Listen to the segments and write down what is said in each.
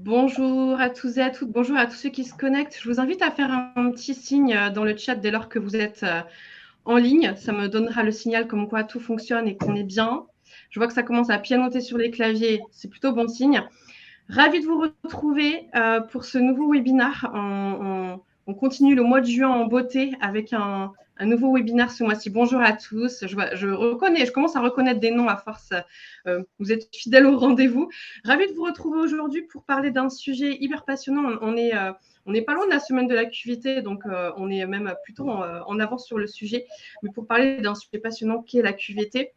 Bonjour à tous et à toutes, bonjour à tous ceux qui se connectent. Je vous invite à faire un petit signe dans le chat dès lors que vous êtes en ligne. Ça me donnera le signal comme quoi tout fonctionne et qu'on est bien. Je vois que ça commence à pianoter sur les claviers, c'est plutôt bon signe. Ravi de vous retrouver pour ce nouveau webinaire. On continue le mois de juin en beauté avec un nouveau webinaire ce mois-ci. Bonjour à tous. Je commence à reconnaître des noms à force. Vous êtes fidèles au rendez-vous. Ravi de vous retrouver aujourd'hui pour parler d'un sujet hyper passionnant. On n'est pas loin de la semaine de la QVT, donc on est même plutôt en avance sur le sujet. Mais pour parler d'un sujet passionnant qui est la QVT,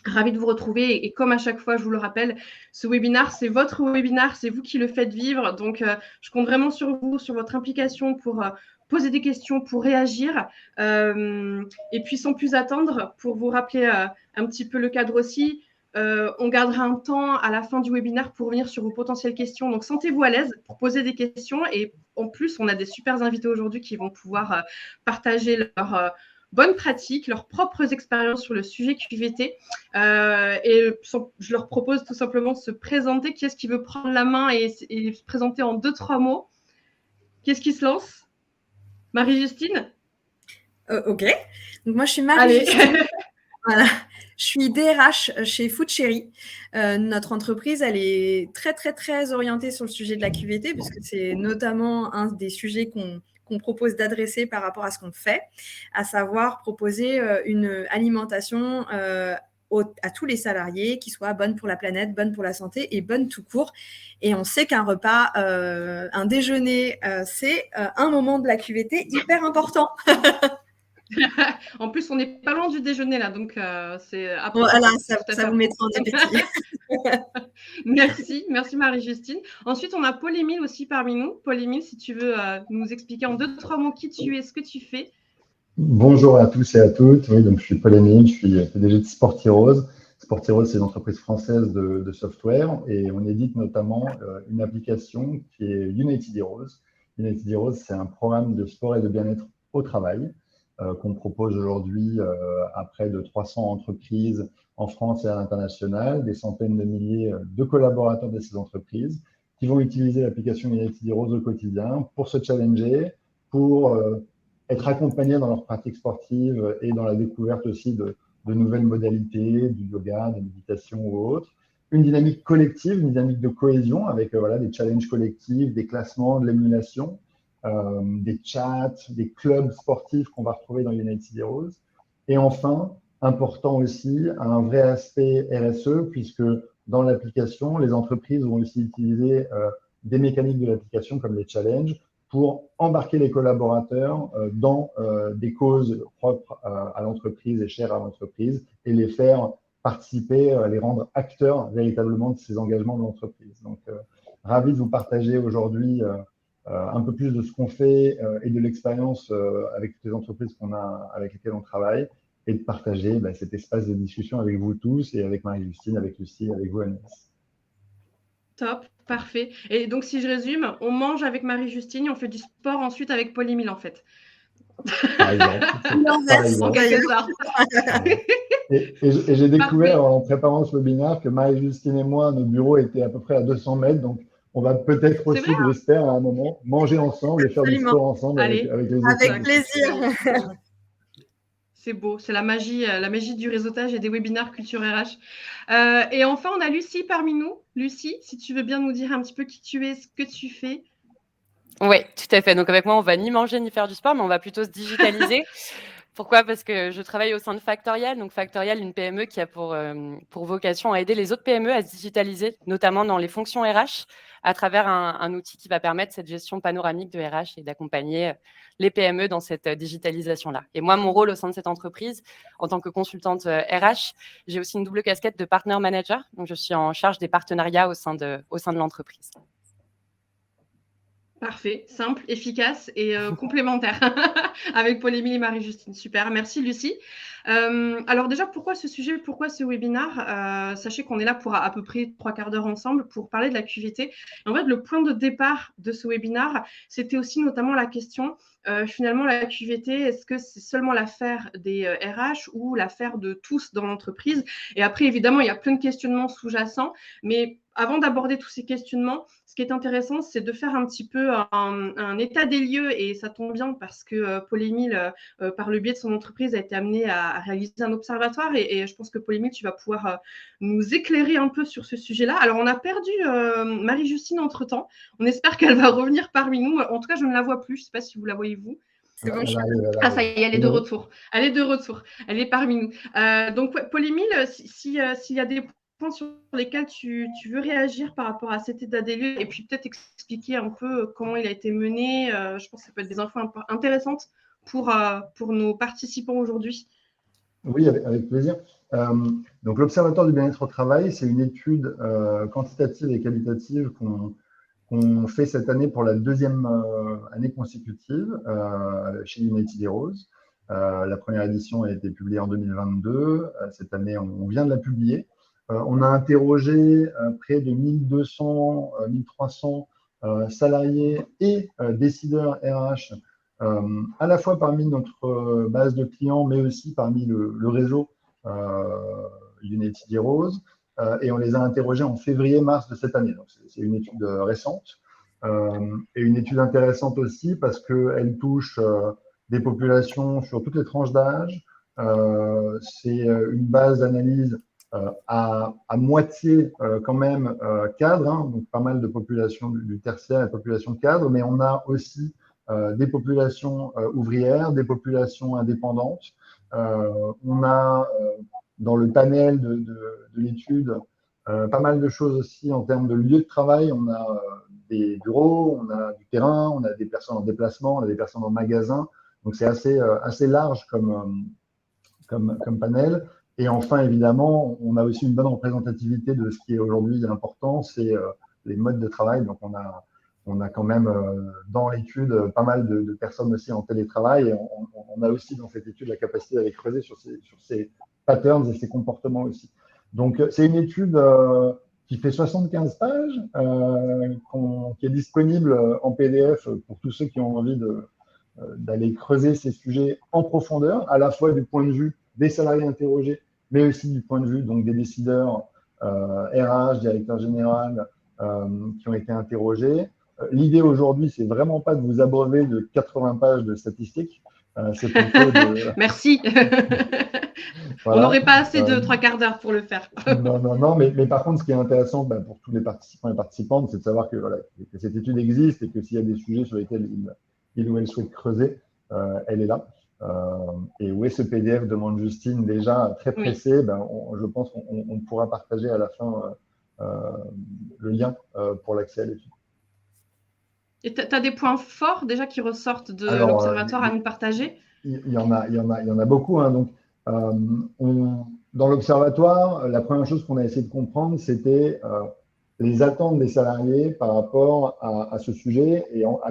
ravi de vous retrouver et comme à chaque fois, je vous le rappelle, ce webinaire, c'est votre webinaire, c'est vous qui le faites vivre. Donc, je compte vraiment sur vous, sur votre implication pour poser des questions, pour réagir. Et puis, sans plus attendre, pour vous rappeler un petit peu le cadre aussi, on gardera un temps à la fin du webinaire pour revenir sur vos potentielles questions. Donc, sentez-vous à l'aise pour poser des questions. Et en plus, on a des super invités aujourd'hui qui vont pouvoir partager leur bonnes pratiques, leurs propres expériences sur le sujet QVT. Et je leur propose tout simplement de se présenter. Qui est-ce qui veut prendre la main et se présenter en 2-3 mots? Qui est-ce qui se lance? Marie-Justine? Ok. Donc, moi, je suis Marie-Justine. Voilà. Je suis DRH chez Food Chéri. Notre entreprise, elle est très, très, très orientée sur le sujet de la QVT, puisque c'est notamment un des sujets qu'on propose d'adresser par rapport à ce qu'on fait, à savoir proposer une alimentation à tous les salariés qui soit bonne pour la planète, bonne pour la santé et bonne tout court. Et on sait qu'un repas, un déjeuner, c'est un moment de la QVT hyper important. En plus, on n'est pas loin du déjeuner là, donc c'est après. Voilà, ça vous mettra en appétit. Merci Marie-Justine. Ensuite, on a Paul-Émile aussi parmi nous. Paul-Émile, si tu veux nous expliquer en 2-3 mots qui tu es, ce que tu fais. Bonjour à tous et à toutes. Oui, donc je suis Paul-Émile, je suis PDG de Sportirose. Sportirose, c'est une entreprise française de software et on édite notamment une application qui est United Heroes. United Heroes, c'est un programme de sport et de bien-être au travail qu'on propose aujourd'hui à près de 300 entreprises en France et à l'international, des centaines de milliers de collaborateurs de ces entreprises qui vont utiliser l'application United Heroes au quotidien pour se challenger, pour être accompagnés dans leur pratique sportive et dans la découverte aussi de nouvelles modalités, du yoga, de méditation ou autres. Une dynamique collective, une dynamique de cohésion avec des challenges collectifs, des classements, de l'émulation, des chats, des clubs sportifs qu'on va retrouver dans United Heroes. Et enfin, important aussi, un vrai aspect RSE, puisque dans l'application, les entreprises vont aussi utiliser des mécaniques de l'application comme les challenges pour embarquer les collaborateurs dans des causes propres à l'entreprise et chères à l'entreprise et les faire participer, les rendre acteurs véritablement de ces engagements de l'entreprise. Donc, ravi de vous partager aujourd'hui un peu plus de ce qu'on fait et de l'expérience avec toutes les entreprises avec lesquelles on travaille et de partager cet espace de discussion avec vous tous et avec Marie-Justine, avec Lucie, avec vous, Agnès. Top, parfait. Et donc, si je résume, on mange avec Marie-Justine et on fait du sport ensuite avec Paul-Émile, en fait. Par exemple. En quelque sorte. Et j'ai découvert en préparant ce webinaire que Marie-Justine et moi, nos bureaux étaient à peu près à 200 mètres. Donc, on va peut-être aussi, je l'espère, à un moment, manger ensemble et faire du sport ensemble avec les autres. Avec plaisir. C'est beau, c'est la magie du réseautage et des webinaires Culture RH. Et enfin, on a Lucie parmi nous. Lucie, si tu veux bien nous dire un petit peu qui tu es, ce que tu fais. Oui, tout à fait. Donc avec moi, on va ni manger ni faire du sport, mais on va plutôt se digitaliser. Pourquoi? Parce que je travaille au sein de Factorial. Donc Factorial, une PME qui a pour vocation à aider les autres PME à se digitaliser, notamment dans les fonctions RH, à travers un outil qui va permettre cette gestion panoramique de RH et d'accompagner les PME dans cette digitalisation-là. Et moi, mon rôle au sein de cette entreprise, en tant que consultante RH, j'ai aussi une double casquette de partner manager. Donc je suis en charge des partenariats au sein de l'entreprise. Parfait, simple, efficace et complémentaire avec Paul-Émile et Marie-Justine. Super, merci Lucie. Alors déjà, pourquoi ce sujet, pourquoi ce webinaire? Sachez qu'on est là pour à peu près 3 quarts d'heure ensemble pour parler de la QVT. En fait, le point de départ de ce webinaire, c'était aussi notamment la question, finalement, la QVT, est-ce que c'est seulement l'affaire des RH ou l'affaire de tous dans l'entreprise? Et après, évidemment, il y a plein de questionnements sous-jacents, mais avant d'aborder tous ces questionnements, ce qui est intéressant, c'est de faire un petit peu un état des lieux, et ça tombe bien parce que Paul-Émile, par le biais de son entreprise, a été amené à réaliser un observatoire, et je pense que Paul-Émile, tu vas pouvoir nous éclairer un peu sur ce sujet-là. Alors, on a perdu Marie-Justine entre-temps. On espère qu'elle va revenir parmi nous. En tout cas, je ne la vois plus. Je ne sais pas si vous la voyez, vous. C'est bon, ah, ça y est, elle est de retour. Elle est de retour. Elle est parmi nous. Donc, Paul-Émile, s'il y a des points sur lesquels tu veux réagir par rapport à cet état des lieux, et puis peut-être expliquer un peu comment il a été mené, je pense que ça peut être des infos intéressantes pour nos participants aujourd'hui. Oui, avec plaisir. Donc, l'Observatoire du bien-être au travail, c'est une étude quantitative et qualitative qu'on fait cette année pour la deuxième année consécutive chez United Heroes. La première édition a été publiée en 2022. Cette année, on vient de la publier. On a interrogé près de 1200, 1300 salariés et décideurs RH, à la fois parmi notre base de clients, mais aussi parmi le réseau United Heroes. Et on les a interrogés en février-mars de cette année. Donc, c'est une étude récente et une étude intéressante aussi parce qu'elle touche des populations sur toutes les tranches d'âge. C'est une base d'analyse à moitié quand même cadre, hein, donc pas mal de populations du tertiaire et de populations cadres, mais on a aussi des populations ouvrières, des populations indépendantes. On a dans le panel de l'étude pas mal de choses aussi en termes de lieux de travail. On a des bureaux, on a du terrain, on a des personnes en déplacement, on a des personnes en magasin. Donc c'est assez large comme panel. Et enfin, évidemment, on a aussi une bonne représentativité de ce qui est aujourd'hui important, c'est les modes de travail. Donc on a quand même dans l'étude pas mal de personnes aussi en télétravail. Et on a aussi dans cette étude la capacité d'aller creuser sur ces patterns et ces comportements aussi. Donc, c'est une étude qui fait 75 pages, qui est disponible en PDF pour tous ceux qui ont envie d'aller creuser ces sujets en profondeur, à la fois du point de vue des salariés interrogés, mais aussi du point de vue donc, des décideurs RH, directeurs généraux qui ont été interrogés. L'idée aujourd'hui, c'est vraiment pas de vous abreuver de 80 pages de statistiques. C'est plutôt de… Merci. Voilà. On n'aurait pas assez de 3 quarts d'heure pour le faire. Non, mais par contre, ce qui est intéressant pour tous les participants et participantes, c'est de savoir que cette étude existe et que s'il y a des sujets sur lesquels ils ou elles souhaitent creuser, elle est là. Et où est ce PDF, demande Justine, déjà très pressé, je pense qu'on pourra partager à la fin le lien pour l'accès à l'étude. Et tu as des points forts déjà qui ressortent de l'Observatoire à nous partager? Il y en a beaucoup. Hein, donc, dans l'Observatoire, la première chose qu'on a essayé de comprendre, c'était les attentes des salariés par rapport à ce sujet et en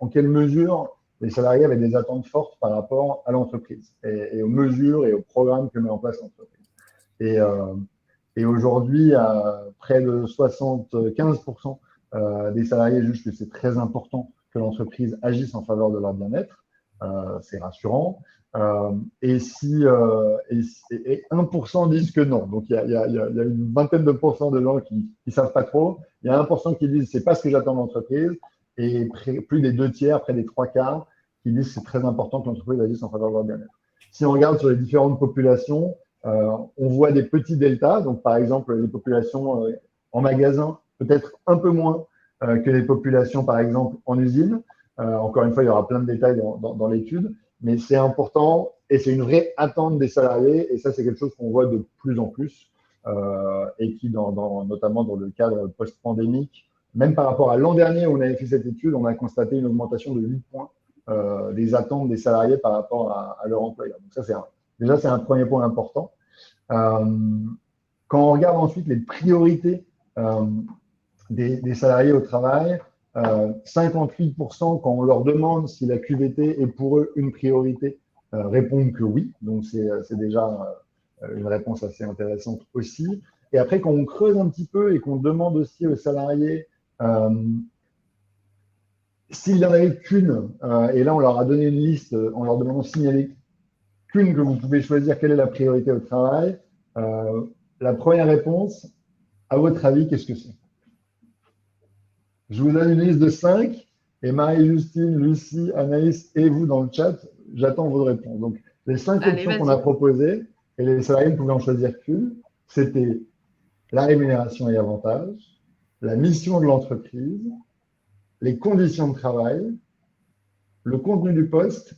quelle mesure les salariés avaient des attentes fortes par rapport à l'entreprise et aux mesures et aux programmes que met en place l'entreprise. Et aujourd'hui, près de 75% des salariés jugent que c'est très important que l'entreprise agisse en faveur de leur bien-être. C'est rassurant. Et 1% disent que non. Donc, il y a une vingtaine de pourcents de gens qui ne savent pas trop. Il y a 1% qui disent c'est pas ce que j'attends de l'entreprise. Et plus des 2/3, près des 3/4, qui disent c'est très important que l'entreprise agisse en faveur de leur bien-être. Si on regarde sur les différentes populations, on voit des petits deltas. Donc, par exemple, les populations en magasin, peut-être un peu moins que les populations, par exemple, en usine. Encore une fois, il y aura plein de détails dans l'étude, mais c'est important et c'est une vraie attente des salariés. Et ça, c'est quelque chose qu'on voit de plus en plus et qui, notamment dans le cadre post-pandémique, même par rapport à l'an dernier où on avait fait cette étude, on a constaté une augmentation de 8 points des attentes des salariés par rapport à leur employeur. Donc ça, c'est un premier point important. Quand on regarde ensuite les priorités des salariés au travail, 58%, quand on leur demande si la QVT est pour eux une priorité, répondent que oui. Donc, c'est déjà une réponse assez intéressante aussi. Et après, quand on creuse un petit peu et qu'on demande aussi aux salariés s'il n'y en avait qu'une, et là, on leur a donné une liste en leur demandant s'il n'y avait qu'une que vous pouvez choisir, quelle est la priorité au travail, la première réponse, à votre avis, qu'est-ce que c'est ? Je vous donne une liste de 5 et Marie-Justine, Lucie, Anaïs et vous dans le chat, j'attends vos réponses. Donc, les 5 Allez, options qu'on a vas-y. proposées, et les salariés ne pouvaient en choisir qu'une, c'était la rémunération et avantages, la mission de l'entreprise, les conditions de travail, le contenu du poste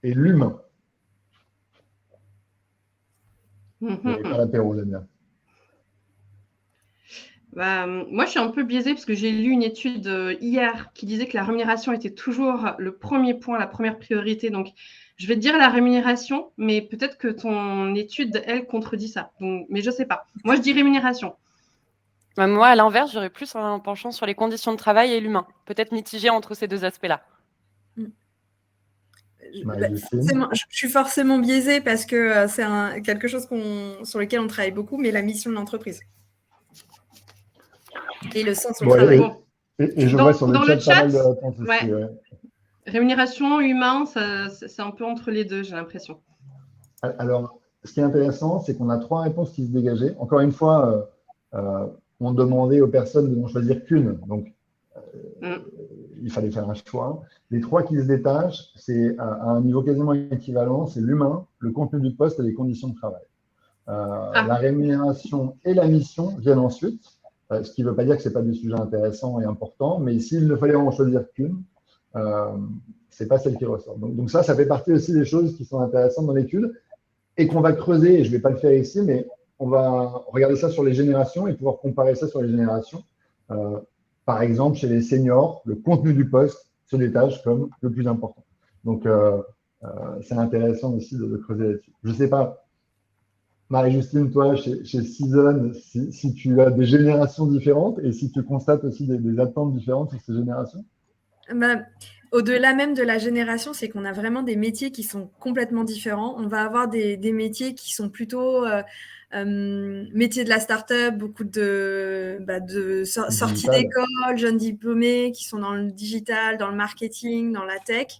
et l'humain. Il n'y avait pas l'apéro, Damien. Bah, moi, je suis un peu biaisée parce que j'ai lu une étude hier qui disait que la rémunération était toujours le premier point, la première priorité. Donc, je vais te dire la rémunération, mais peut-être que ton étude, elle, contredit ça. Donc, mais je ne sais pas. Moi, je dis rémunération. Moi, à l'inverse, j'aurais plus un penchant sur les conditions de travail et l'humain. Peut-être mitigé entre ces deux aspects-là. Je suis forcément biaisée parce que c'est quelque chose sur lequel on travaille beaucoup, mais la mission de l'entreprise. Et le sens au travail. Et je vois sur le chat pas mal de réponses aussi. Ouais. Rémunération, humain, c'est un peu entre les deux, j'ai l'impression. Alors, ce qui est intéressant, c'est qu'on a 3 réponses qui se dégageaient. Encore une fois, on demandait aux personnes de n'en choisir qu'une. Donc, il fallait faire un choix. Les 3 qui se détachent, c'est à un niveau quasiment équivalent, c'est l'humain, le contenu du poste et les conditions de travail. La rémunération et la mission viennent ensuite, ce qui ne veut pas dire que ce n'est pas des sujets intéressants et importants, mais s'il ne fallait en choisir qu'une, ce n'est pas celle qui ressort. Donc ça fait partie aussi des choses qui sont intéressantes dans l'étude et qu'on va creuser, et je ne vais pas le faire ici, mais on va regarder ça sur les générations et pouvoir comparer ça sur les générations. Par exemple, chez les seniors, le contenu du poste se détache comme le plus important. Donc, c'est intéressant aussi de creuser là-dessus. Je ne sais pas, Marie-Justine, toi, chez Season, si tu as des générations différentes et si tu constates aussi des attentes différentes sur ces générations. Au-delà même de la génération, c'est qu'on a vraiment des métiers qui sont complètement différents. On va avoir des métiers qui sont plutôt métiers de la start-up, beaucoup de sorties d'école, jeunes diplômés qui sont dans le digital, dans le marketing, dans la tech.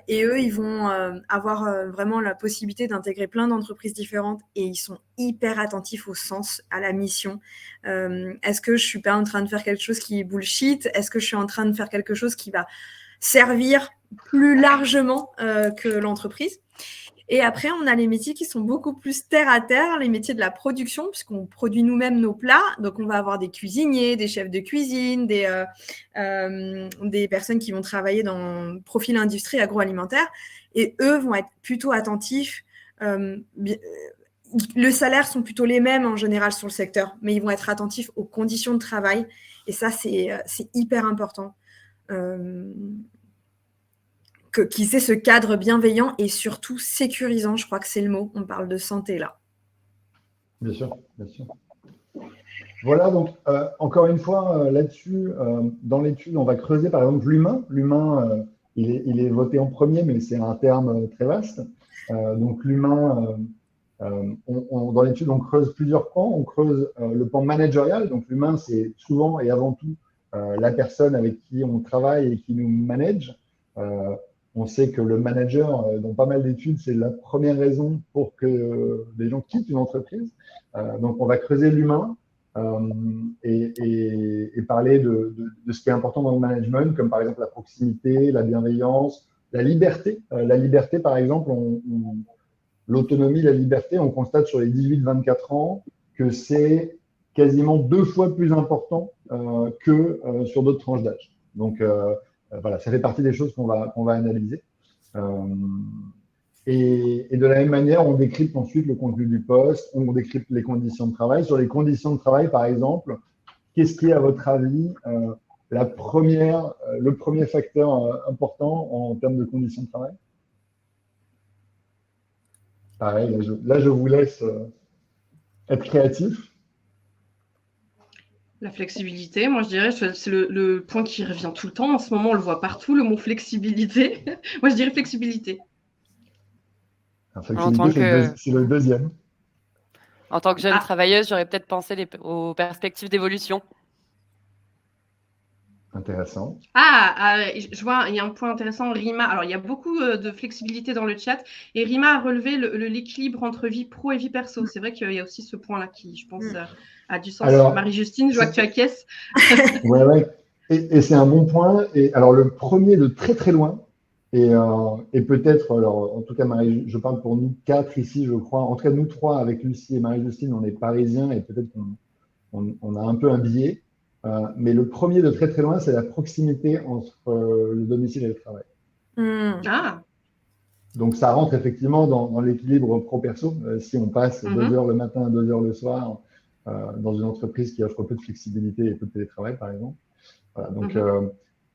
Et eux, ils vont avoir vraiment la possibilité d'intégrer plein d'entreprises différentes et ils sont hyper attentifs au sens, à la mission. Est-ce que je suis pas en train de faire quelque chose qui est bullshit? Est-ce que je suis en train de faire quelque chose qui va servir plus largement que l'entreprise? Et après, on a les métiers qui sont beaucoup plus terre à terre, les métiers de la production, puisqu'on produit nous-mêmes nos plats. Donc, on va avoir des cuisiniers, des chefs de cuisine, des personnes qui vont travailler dans le profil industrie agroalimentaire. Et eux vont être plutôt attentifs. Les salaires sont plutôt les mêmes en général sur le secteur, mais ils vont être attentifs aux conditions de travail. Et ça, c'est hyper important. Qu'ils aient ce cadre bienveillant et surtout sécurisant, je crois que c'est le mot. On parle de santé là. Bien sûr, bien sûr. Voilà, donc encore une fois, là-dessus, dans l'étude, on va creuser par exemple l'humain. L'humain, il est voté en premier, mais c'est un terme très vaste. Donc l'humain, dans l'étude, on creuse plusieurs pans. On creuse le pan managérial. Donc l'humain, c'est souvent et avant tout la personne avec qui on travaille et qui nous manage. On sait que le manager, dans pas mal d'études, c'est la première raison pour que les gens quittent une entreprise. Donc, on va creuser l'humain et parler de ce qui est important dans le management, comme par exemple la proximité, la bienveillance, la liberté. La liberté, par exemple, l'autonomie, la liberté, on constate sur les 18-24 ans que c'est quasiment 2 fois plus important que sur d'autres tranches d'âge. Donc, voilà, ça fait partie des choses qu'on va analyser. Et de la même manière, on décrypte ensuite le contenu du poste, on décrypte les conditions de travail. Sur les conditions de travail, par exemple, qu'est-ce qui est, à votre avis, le premier facteur important en termes de conditions de travail? Pareil, là, je vous laisse être créatif. La flexibilité, moi je dirais, c'est le point qui revient tout le temps. En ce moment, on le voit partout, le mot flexibilité. Moi je dirais flexibilité. Flexibilité, c'est le deuxième. En tant que jeune travailleuse, j'aurais peut-être pensé aux perspectives d'évolution. Intéressant. Je vois, il y a un point intéressant, Rima. Alors, il y a beaucoup de flexibilité dans le chat. Et Rima a relevé l'équilibre entre vie pro et vie perso. C'est vrai qu'il y a aussi ce point-là qui, je pense, a du sens. Alors, Marie-Justine, je vois que tu acquiesces. Ouais. Et c'est un bon point. Et alors, le premier de très très loin, et peut-être, alors en tout cas, Marie, je parle pour nous quatre ici, je crois. En tout cas, nous trois, avec Lucie et Marie-Justine, on est parisiens et peut-être qu'on a un peu un biais. Mais le premier de très très loin, c'est la proximité entre le domicile et le travail. Ah, Donc, ça rentre effectivement dans l'équilibre pro-perso. Si on passe 2 heures le matin, 2 heures le soir, dans une entreprise qui offre peu de flexibilité et peu de télétravail, par exemple. Voilà,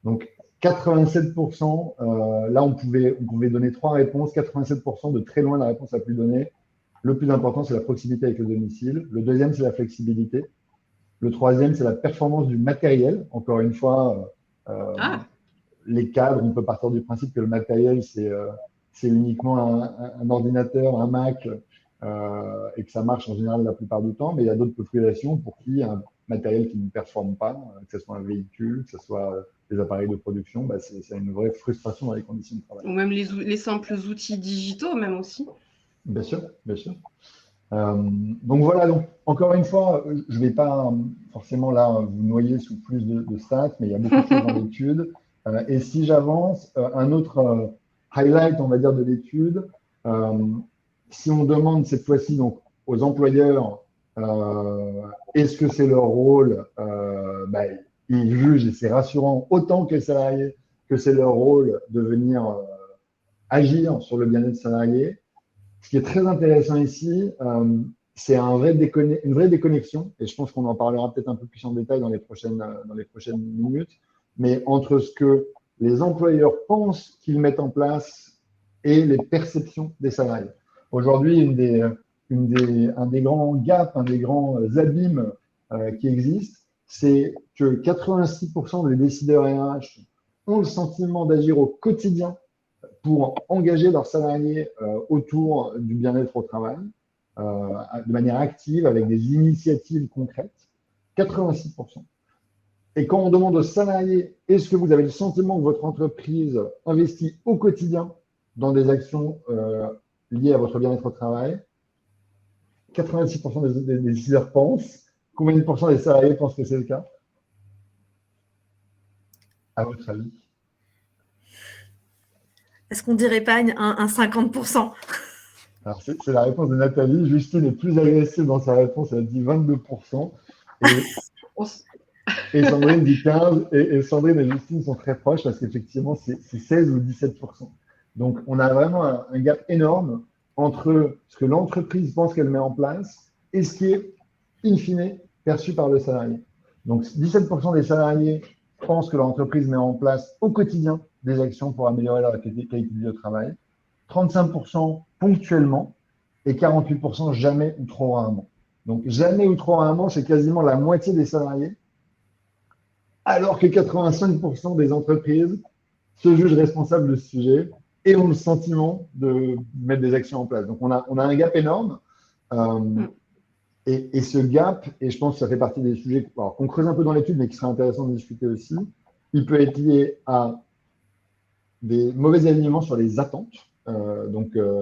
donc 87%, là on pouvait donner 3 réponses. 87% de très loin, la réponse la plus donnée. Le plus important, c'est la proximité avec le domicile. Le deuxième, c'est la flexibilité. Le troisième, c'est la performance du matériel. Encore une fois, les cadres, on peut partir du principe que le matériel, c'est uniquement un ordinateur, un Mac, et que ça marche en général la plupart du temps. Mais il y a d'autres populations pour qui un matériel qui ne performe pas, que ce soit un véhicule, que ce soit des appareils de production, c'est une vraie frustration dans les conditions de travail. Ou même les simples outils digitaux, même aussi. Bien sûr, bien sûr. Donc voilà, donc, encore une fois, je ne vais pas forcément là vous noyer sous plus de stats, mais il y a beaucoup de choses dans l'étude. Et si j'avance, un autre highlight, on va dire, de l'étude, si on demande cette fois-ci donc aux employeurs est-ce que c'est leur rôle, ils jugent, et c'est rassurant autant que les salariés, que c'est leur rôle de venir agir sur le bien-être salarié. Ce qui est très intéressant ici, c'est une vraie déconnexion, et je pense qu'on en parlera peut-être un peu plus en détail dans les prochaines minutes, mais entre ce que les employeurs pensent qu'ils mettent en place et les perceptions des salariés. Aujourd'hui, un des grands gaps, un des grands abîmes qui existent, c'est que 86% des décideurs RH ont le sentiment d'agir au quotidien pour engager leurs salariés autour du bien-être au travail, de manière active, avec des initiatives concrètes, 86%. Et quand on demande aux salariés, est-ce que vous avez le sentiment que votre entreprise investit au quotidien dans des actions liées à votre bien-être au travail, 86% des décideurs pensent. Combien de pourcents des salariés pensent que c'est le cas, à votre avis? Est-ce qu'on dirait pas un 50%? Alors, c'est la réponse de Nathalie. Justine est plus agressive dans sa réponse, elle dit 22%. Et Sandrine dit 15%. Et Sandrine et Justine sont très proches parce qu'effectivement, c'est 16 ou 17%. Donc, on a vraiment un gap énorme entre ce que l'entreprise pense qu'elle met en place et ce qui est, in fine, perçu par le salarié. Donc, 17% des salariés pensent que l'entreprise met en place au quotidien des actions pour améliorer leur qualité de vie au travail, 35% ponctuellement et 48% jamais ou trop rarement. Donc, jamais ou trop rarement, c'est quasiment la moitié des salariés, alors que 85% des entreprises se jugent responsables de ce sujet et ont le sentiment de mettre des actions en place. Donc, on a un gap énorme. Et ce gap, et je pense que ça fait partie des sujets qu'on creuse un peu dans l'étude, mais qui serait intéressant de discuter aussi, il peut être lié à des mauvais alignements sur les attentes. Le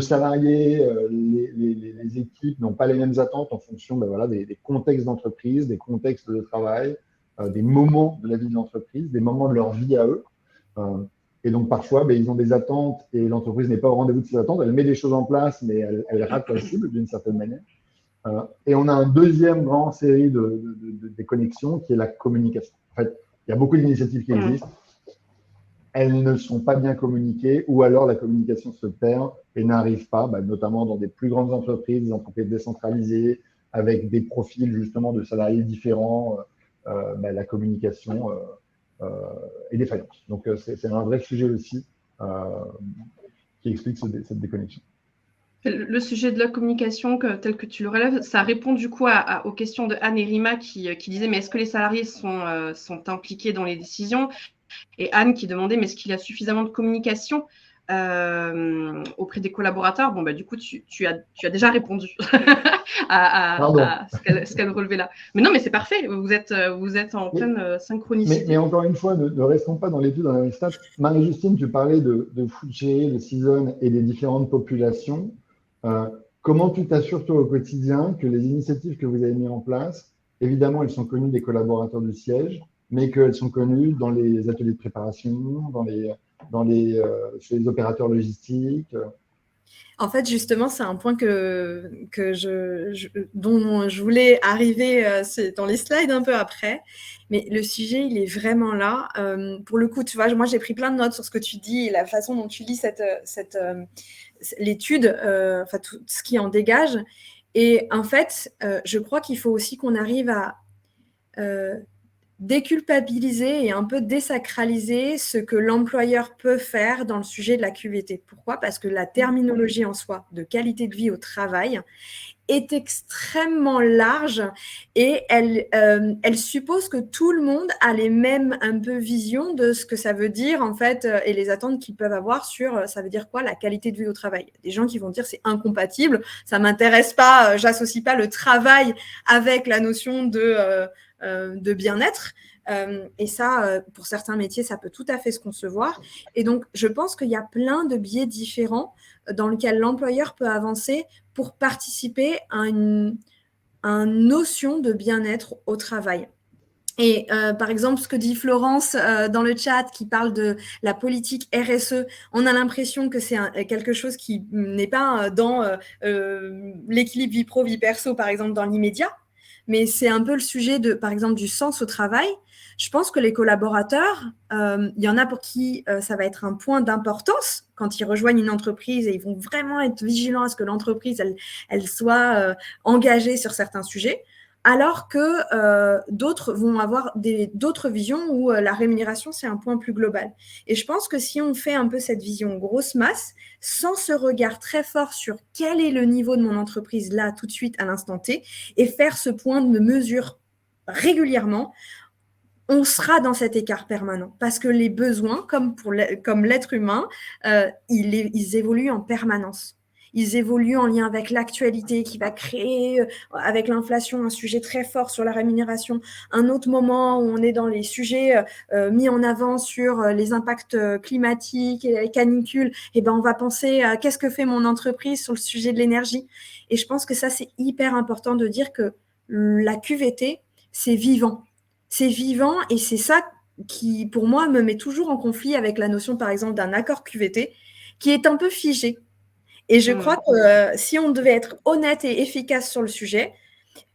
salarié, les équipes n'ont pas les mêmes attentes en fonction des contextes d'entreprise, des contextes de travail, des moments de la vie de l'entreprise, des moments de leur vie à eux. Et donc, parfois, ils ont des attentes et l'entreprise n'est pas au rendez-vous de ces attentes. Elle met des choses en place, mais elle rate la cible d'une certaine manière. Et on a un deuxième grand série de connexions qui est la communication. En fait, il y a beaucoup d'initiatives qui existent. Elles ne sont pas bien communiquées ou alors la communication se perd et n'arrive pas, notamment dans des plus grandes entreprises, des entreprises décentralisées, avec des profils justement de salariés différents. La communication est défaillante. Donc, c'est un vrai sujet aussi qui explique cette déconnexion. Le sujet de la communication, tel que tu le relèves, ça répond du coup aux questions de Anne et Rima qui disaient mais est-ce que les salariés sont impliqués dans les décisions? Et Anne qui demandait mais est-ce qu'il y a suffisamment de communication auprès des collaborateurs. Bon, du coup, tu as déjà répondu à ce qu'elle relevait là. Mais non, mais c'est parfait. Vous êtes en pleine synchronicité. Mais encore une fois, ne restons pas dans l'étude dans les stats. Marie-Justine, tu parlais de Food Chéri, de Season et des différentes populations. Comment tu t'assures, toi, au quotidien, que les initiatives que vous avez mises en place, évidemment, elles sont connues des collaborateurs du siège, mais qu'elles sont connues dans les ateliers de préparation, chez les opérateurs logistiques? En fait, justement, c'est un point dont je voulais arriver c'est dans les slides un peu après. Mais le sujet, il est vraiment là. Pour le coup, tu vois, moi, j'ai pris plein de notes sur ce que tu dis et la façon dont tu lis l'étude, enfin, tout ce qui en dégage. Et en fait, je crois qu'il faut aussi qu'on arrive à déculpabiliser et un peu désacraliser ce que l'employeur peut faire dans le sujet de la QVT. Pourquoi ? Parce que la terminologie en soi de qualité de vie au travail est extrêmement large et elle suppose que tout le monde a les mêmes un peu visions de ce que ça veut dire en fait et les attentes qu'ils peuvent avoir sur ça veut dire quoi la qualité de vie au travail. Des gens qui vont dire c'est incompatible, ça m'intéresse pas, j'associe pas le travail avec la notion de bien-être. Et ça, pour certains métiers, ça peut tout à fait se concevoir. Et donc, je pense qu'il y a plein de biais différents dans lesquels l'employeur peut avancer pour participer à une notion de bien-être au travail. Et par exemple, ce que dit Florence dans le chat qui parle de la politique RSE, on a l'impression que c'est quelque chose qui n'est pas dans l'équilibre vie pro, vie perso, par exemple, dans l'immédiat. Mais c'est un peu le sujet par exemple, du sens au travail. Je pense que les collaborateurs, il y en a pour qui ça va être un point d'importance quand ils rejoignent une entreprise et ils vont vraiment être vigilants à ce que l'entreprise, elle soit engagée sur certains sujets, alors que d'autres vont avoir d'autres visions où la rémunération, c'est un point plus global. Et je pense que si on fait un peu cette vision grosse masse, sans ce regard très fort sur quel est le niveau de mon entreprise là, tout de suite, à l'instant T, et faire ce point de mesure régulièrement, on sera dans cet écart permanent. Parce que les besoins, comme l'être humain, ils évoluent en permanence. Ils évoluent en lien avec l'actualité qui va créer, avec l'inflation, un sujet très fort sur la rémunération. Un autre moment où on est dans les sujets mis en avant sur les impacts climatiques et les canicules, et ben on va penser à qu'est-ce que fait mon entreprise sur le sujet de l'énergie. Et je pense que ça, c'est hyper important de dire que la QVT, c'est vivant. C'est vivant et c'est ça qui, pour moi, me met toujours en conflit avec la notion, par exemple, d'un accord QVT qui est un peu figé. Et je crois que si on devait être honnête et efficace sur le sujet,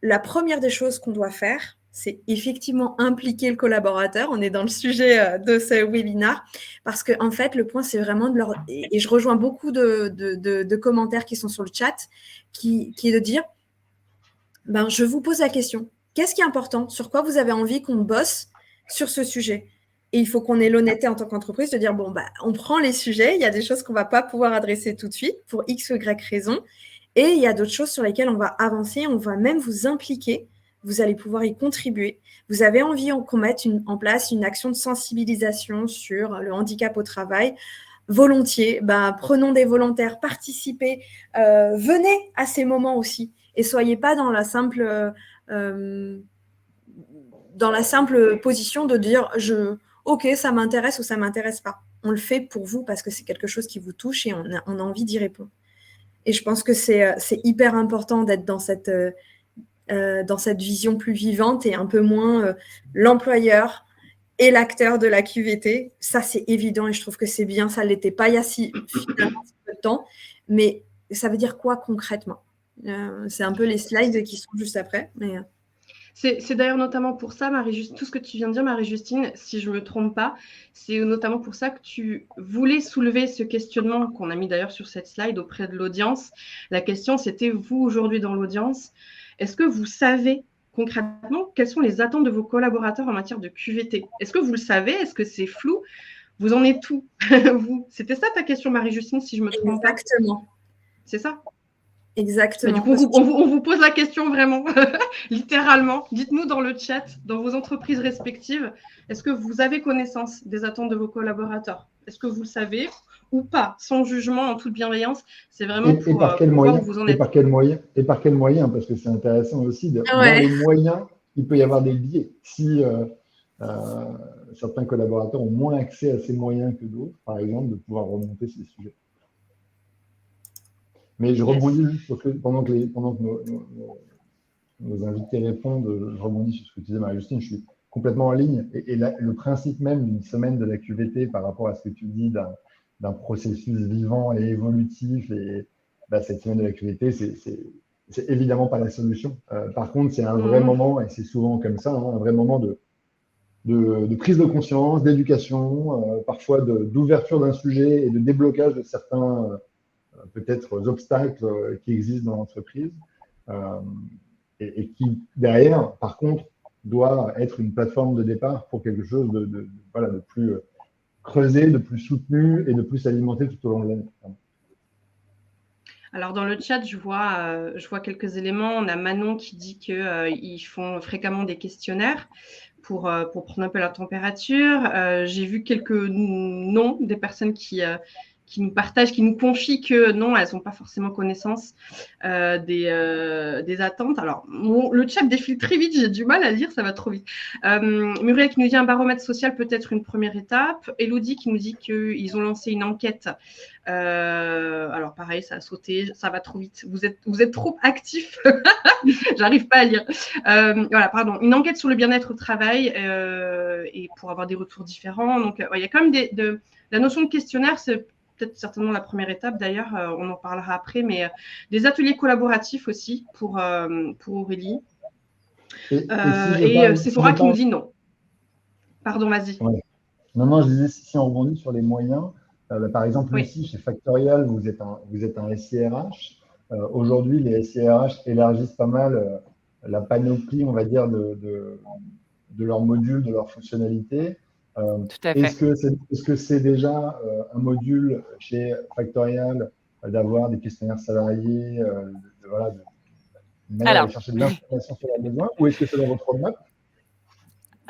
la première des choses qu'on doit faire, c'est effectivement impliquer le collaborateur. On est dans le sujet de ce webinaire parce qu'en fait, le point, c'est vraiment de leur… Et je rejoins beaucoup de commentaires qui sont sur le chat, qui est de dire, je vous pose la question, qu'est-ce qui est important? Sur quoi vous avez envie qu'on bosse sur ce sujet? Et il faut qu'on ait l'honnêteté en tant qu'entreprise de dire, on prend les sujets, il y a des choses qu'on ne va pas pouvoir adresser tout de suite pour X ou Y raison, et il y a d'autres choses sur lesquelles on va avancer, on va même vous impliquer, vous allez pouvoir y contribuer. Vous avez envie qu'on mette en place une action de sensibilisation sur le handicap au travail, volontiers, prenons des volontaires, participez, venez à ces moments aussi, et soyez pas dans la simple position de dire ok, ça m'intéresse ou ça m'intéresse pas. On le fait pour vous parce que c'est quelque chose qui vous touche et on a envie d'y répondre. Et je pense que c'est hyper important d'être dans cette vision plus vivante et un peu moins l'employeur et l'acteur de la QVT. Ça, c'est évident et je trouve que c'est bien. Ça ne l'était pas il y a finalement si peu de temps. Mais ça veut dire quoi concrètement? C'est un peu les slides qui sont juste après. Mais… C'est d'ailleurs notamment pour ça, tout ce que tu viens de dire, Marie-Justine, si je ne me trompe pas, c'est notamment pour ça que tu voulais soulever ce questionnement qu'on a mis d'ailleurs sur cette slide auprès de l'audience. La question, c'était vous aujourd'hui dans l'audience, est-ce que vous savez concrètement quelles sont les attentes de vos collaborateurs en matière de QVT? Est-ce que vous le savez? Est-ce que c'est flou? Vous en êtes où vous? C'était ça ta question, Marie-Justine, si je me trompe pas? Exactement. C'est ça? Exactement. Du coup, on vous pose la question vraiment, littéralement. Dites-nous dans le chat, dans vos entreprises respectives, est-ce que vous avez connaissance des attentes de vos collaborateurs? Est-ce que vous le savez? ou pas, sans jugement, en toute bienveillance. C'est vraiment Et par quel pour voir moyen, où vous en et êtes. par quel moyen, et par quel moyen, parce que c'est intéressant aussi, dans les moyens, il peut y avoir des biais. Si certains collaborateurs ont moins accès à ces moyens que d'autres, par exemple, de pouvoir remonter ces sujets. Mais je rebondis juste sur que pendant que nos invités répondent, je rebondis sur ce que tu disais, Marie-Justine, je suis complètement en ligne. Et le principe même d'une semaine de la QVT par rapport à ce que tu dis d'un processus vivant et évolutif, et cette semaine de la QVT, c'est évidemment pas la solution. Par contre, c'est un vrai moment, et c'est souvent comme ça, un vrai moment de prise de conscience, d'éducation, parfois d'ouverture d'un sujet et de déblocage de certains peut-être obstacles qui existent dans l'entreprise. Et qui, derrière, par contre, doit être une plateforme de départ pour quelque chose de plus creusé, de plus soutenu et de plus alimenté tout au long de l'année. Alors, dans le chat, je vois quelques éléments. On a Manon qui dit qu'ils font fréquemment des questionnaires pour prendre un peu la température. J'ai vu quelques noms des personnes qui nous partagent, qui nous confient que non, elles n'ont pas forcément connaissance des attentes. Alors, le chat défile très vite, j'ai du mal à lire, ça va trop vite. Muriel qui nous dit un baromètre social peut être une première étape. Elodie qui nous dit qu'ils ont lancé une enquête. Alors pareil, ça a sauté, ça va trop vite. Vous êtes trop actifs. J'arrive pas à lire. Voilà, pardon. Une enquête sur le bien-être au travail et pour avoir des retours différents. Donc, il y a quand même la notion de questionnaire, c'est peut-être certainement la première étape. D'ailleurs, on en parlera après, mais des ateliers collaboratifs aussi pour Aurélie. Et Sephora qui nous dit non. Pardon, vas-y. Ouais. Non, je disais, si on rebondit sur les moyens, par exemple, Lucie, chez Factorial, vous êtes un SIRH. Aujourd'hui, les SIRH élargissent pas mal la panoplie, on va dire, de leurs modules, de leurs fonctionnalités. Tout à fait. Est-ce que c'est déjà un module chez Factorial d'avoir des questionnaires salariés, de chercher de l'information sur leurs besoins, ou est-ce que c'est dans votre roadmap?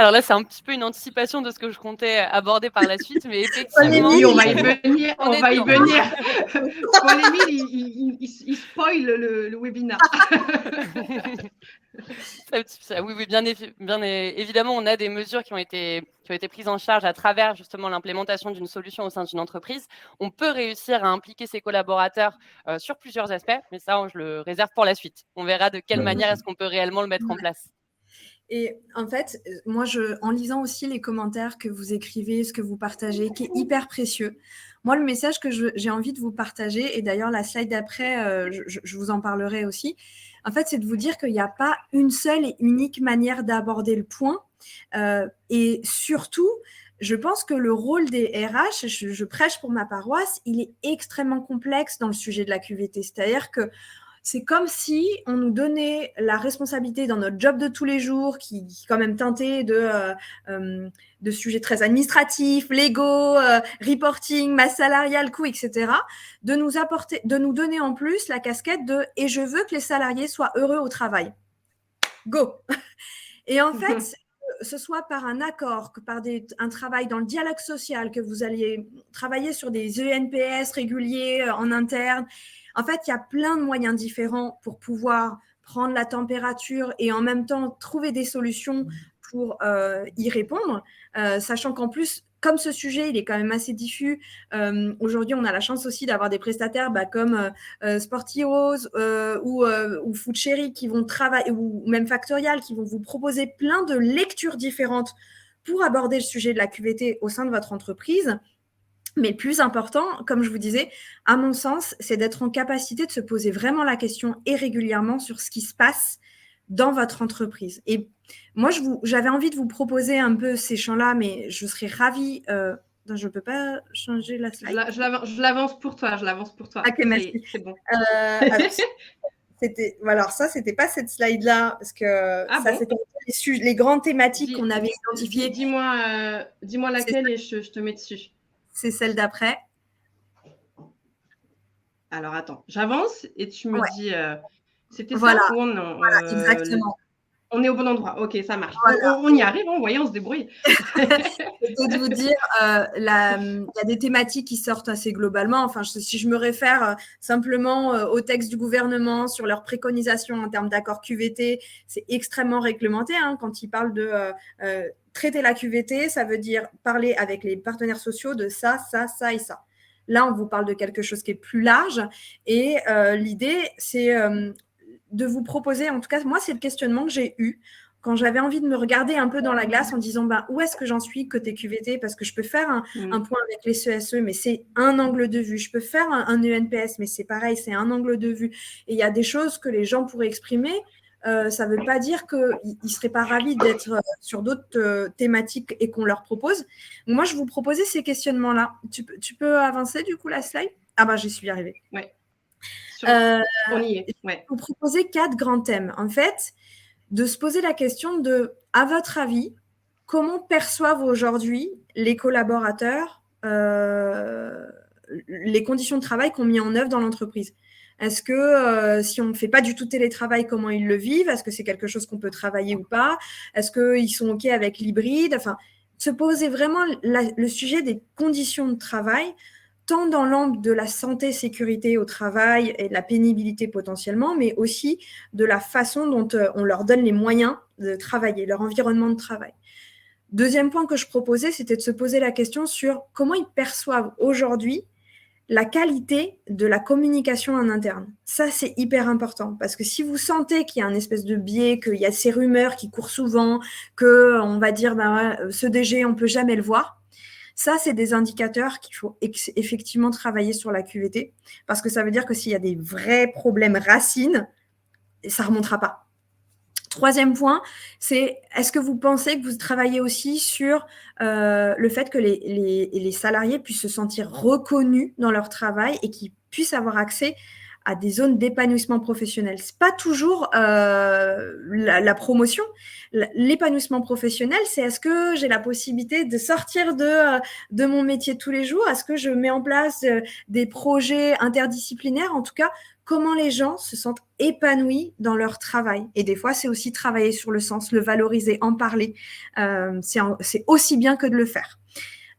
Alors là, c'est un petit peu une anticipation de ce que je comptais aborder par la suite, mais effectivement… on va y venir. Paul-Émile, il spoil le webinaire. Oui, bien évidemment, on a des mesures qui ont été prises en charge à travers justement l'implémentation d'une solution au sein d'une entreprise. On peut réussir à impliquer ses collaborateurs sur plusieurs aspects, mais ça, je le réserve pour la suite. On verra de quelle manière est-ce qu'on peut réellement le mettre en place. Et en fait, moi, en lisant aussi les commentaires que vous écrivez, ce que vous partagez, qui est hyper précieux, moi, le message que j'ai envie de vous partager, et d'ailleurs, la slide d'après, je vous en parlerai aussi, en fait, c'est de vous dire qu'il n'y a pas une seule et unique manière d'aborder le point. Et surtout, je pense que le rôle des RH, je prêche pour ma paroisse, il est extrêmement complexe dans le sujet de la QVT. C'est-à-dire que c'est comme si on nous donnait la responsabilité dans notre job de tous les jours, qui est quand même teinté de sujets très administratifs, légaux, reporting, masse salariale, coût, etc., de nous donner en plus la casquette de « et je veux que les salariés soient heureux au travail ». Go. Et en fait, ce soit par un accord, que par un travail dans le dialogue social, que vous alliez travailler sur des ENPS réguliers en interne. En fait, il y a plein de moyens différents pour pouvoir prendre la température et en même temps trouver des solutions pour y répondre, sachant qu'en plus, comme ce sujet, il est quand même assez diffus, aujourd'hui, on a la chance aussi d'avoir des prestataires comme Sportiros ou Food Cherry qui vont travailler, ou même Factorial, qui vont vous proposer plein de lectures différentes pour aborder le sujet de la QVT au sein de votre entreprise. Mais le plus important, comme je vous disais, à mon sens, c'est d'être en capacité de se poser vraiment la question et régulièrement sur ce qui se passe dans votre entreprise. Et moi, j'avais envie de vous proposer un peu ces champs-là, mais je serais ravie… je ne peux pas changer la slide. Je l'avance pour toi. Ok, merci. C'est bon. Alors ça, c'était pas cette slide-là, parce que c'était les grandes thématiques qu'on avait identifiées. Dis-moi laquelle et je te mets dessus. C'est celle d'après. Alors, attends, j'avance et tu me dis… c'était voilà, ça ou non voilà, exactement. On est au bon endroit. Ok, ça marche. Voilà. On y arrive, vous voyez, on se débrouille. Peut-être vous dire, il y a des thématiques qui sortent assez globalement. Enfin, si je me réfère simplement au texte du gouvernement sur leurs préconisations en termes d'accord QVT, c'est extrêmement réglementé. Hein, quand ils parlent de traiter la QVT, ça veut dire parler avec les partenaires sociaux de ça, ça, ça et ça. Là, on vous parle de quelque chose qui est plus large. Et l'idée, c'est de vous proposer, en tout cas, moi, c'est le questionnement que j'ai eu quand j'avais envie de me regarder un peu dans la glace en disant où est-ce que j'en suis côté QVT, parce que je peux faire un point avec les CESE, mais c'est un angle de vue. Je peux faire un ENPS, mais c'est pareil, c'est un angle de vue. Et il y a des choses que les gens pourraient exprimer. Ça ne veut pas dire qu'ils ne seraient pas ravis d'être sur d'autres thématiques et qu'on leur propose. Donc, moi, je vous proposais ces questionnements-là. Tu peux avancer du coup la slide ? Ah ben, j'y suis arrivée. Ouais. On y est. Ouais. Je vous proposais 4 grands thèmes. En fait, de se poser la question de, à votre avis, comment perçoivent aujourd'hui les collaborateurs les conditions de travail qu'on met en œuvre dans l'entreprise. Est-ce que si on ne fait pas du tout télétravail, comment ils le vivent? Est-ce que c'est quelque chose qu'on peut travailler ou pas? Est-ce qu'ils sont OK avec l'hybride? Enfin, se poser vraiment le sujet des conditions de travail, tant dans l'angle de la santé, sécurité au travail et de la pénibilité potentiellement, mais aussi de la façon dont on leur donne les moyens de travailler, leur environnement de travail. Deuxième point que je proposais, c'était de se poser la question sur comment ils perçoivent aujourd'hui la qualité de la communication en interne. Ça, c'est hyper important parce que si vous sentez qu'il y a un espèce de biais, qu'il y a ces rumeurs qui courent souvent, qu'on va dire ce DG, on ne peut jamais le voir, ça, c'est des indicateurs qu'il faut effectivement travailler sur la QVT parce que ça veut dire que s'il y a des vrais problèmes racines, ça ne remontera pas. Troisième point, c'est est-ce que vous pensez que vous travaillez aussi sur le fait que les salariés puissent se sentir reconnus dans leur travail et qu'ils puissent avoir accès à des zones d'épanouissement professionnel. Ce n'est pas toujours la promotion. L'épanouissement professionnel, c'est est-ce que j'ai la possibilité de sortir de mon métier tous les jours? Est-ce que je mets en place des projets interdisciplinaires? En tout cas, comment les gens se sentent épanouis dans leur travail. Et des fois, c'est aussi travailler sur le sens, le valoriser, en parler. C'est aussi bien que de le faire.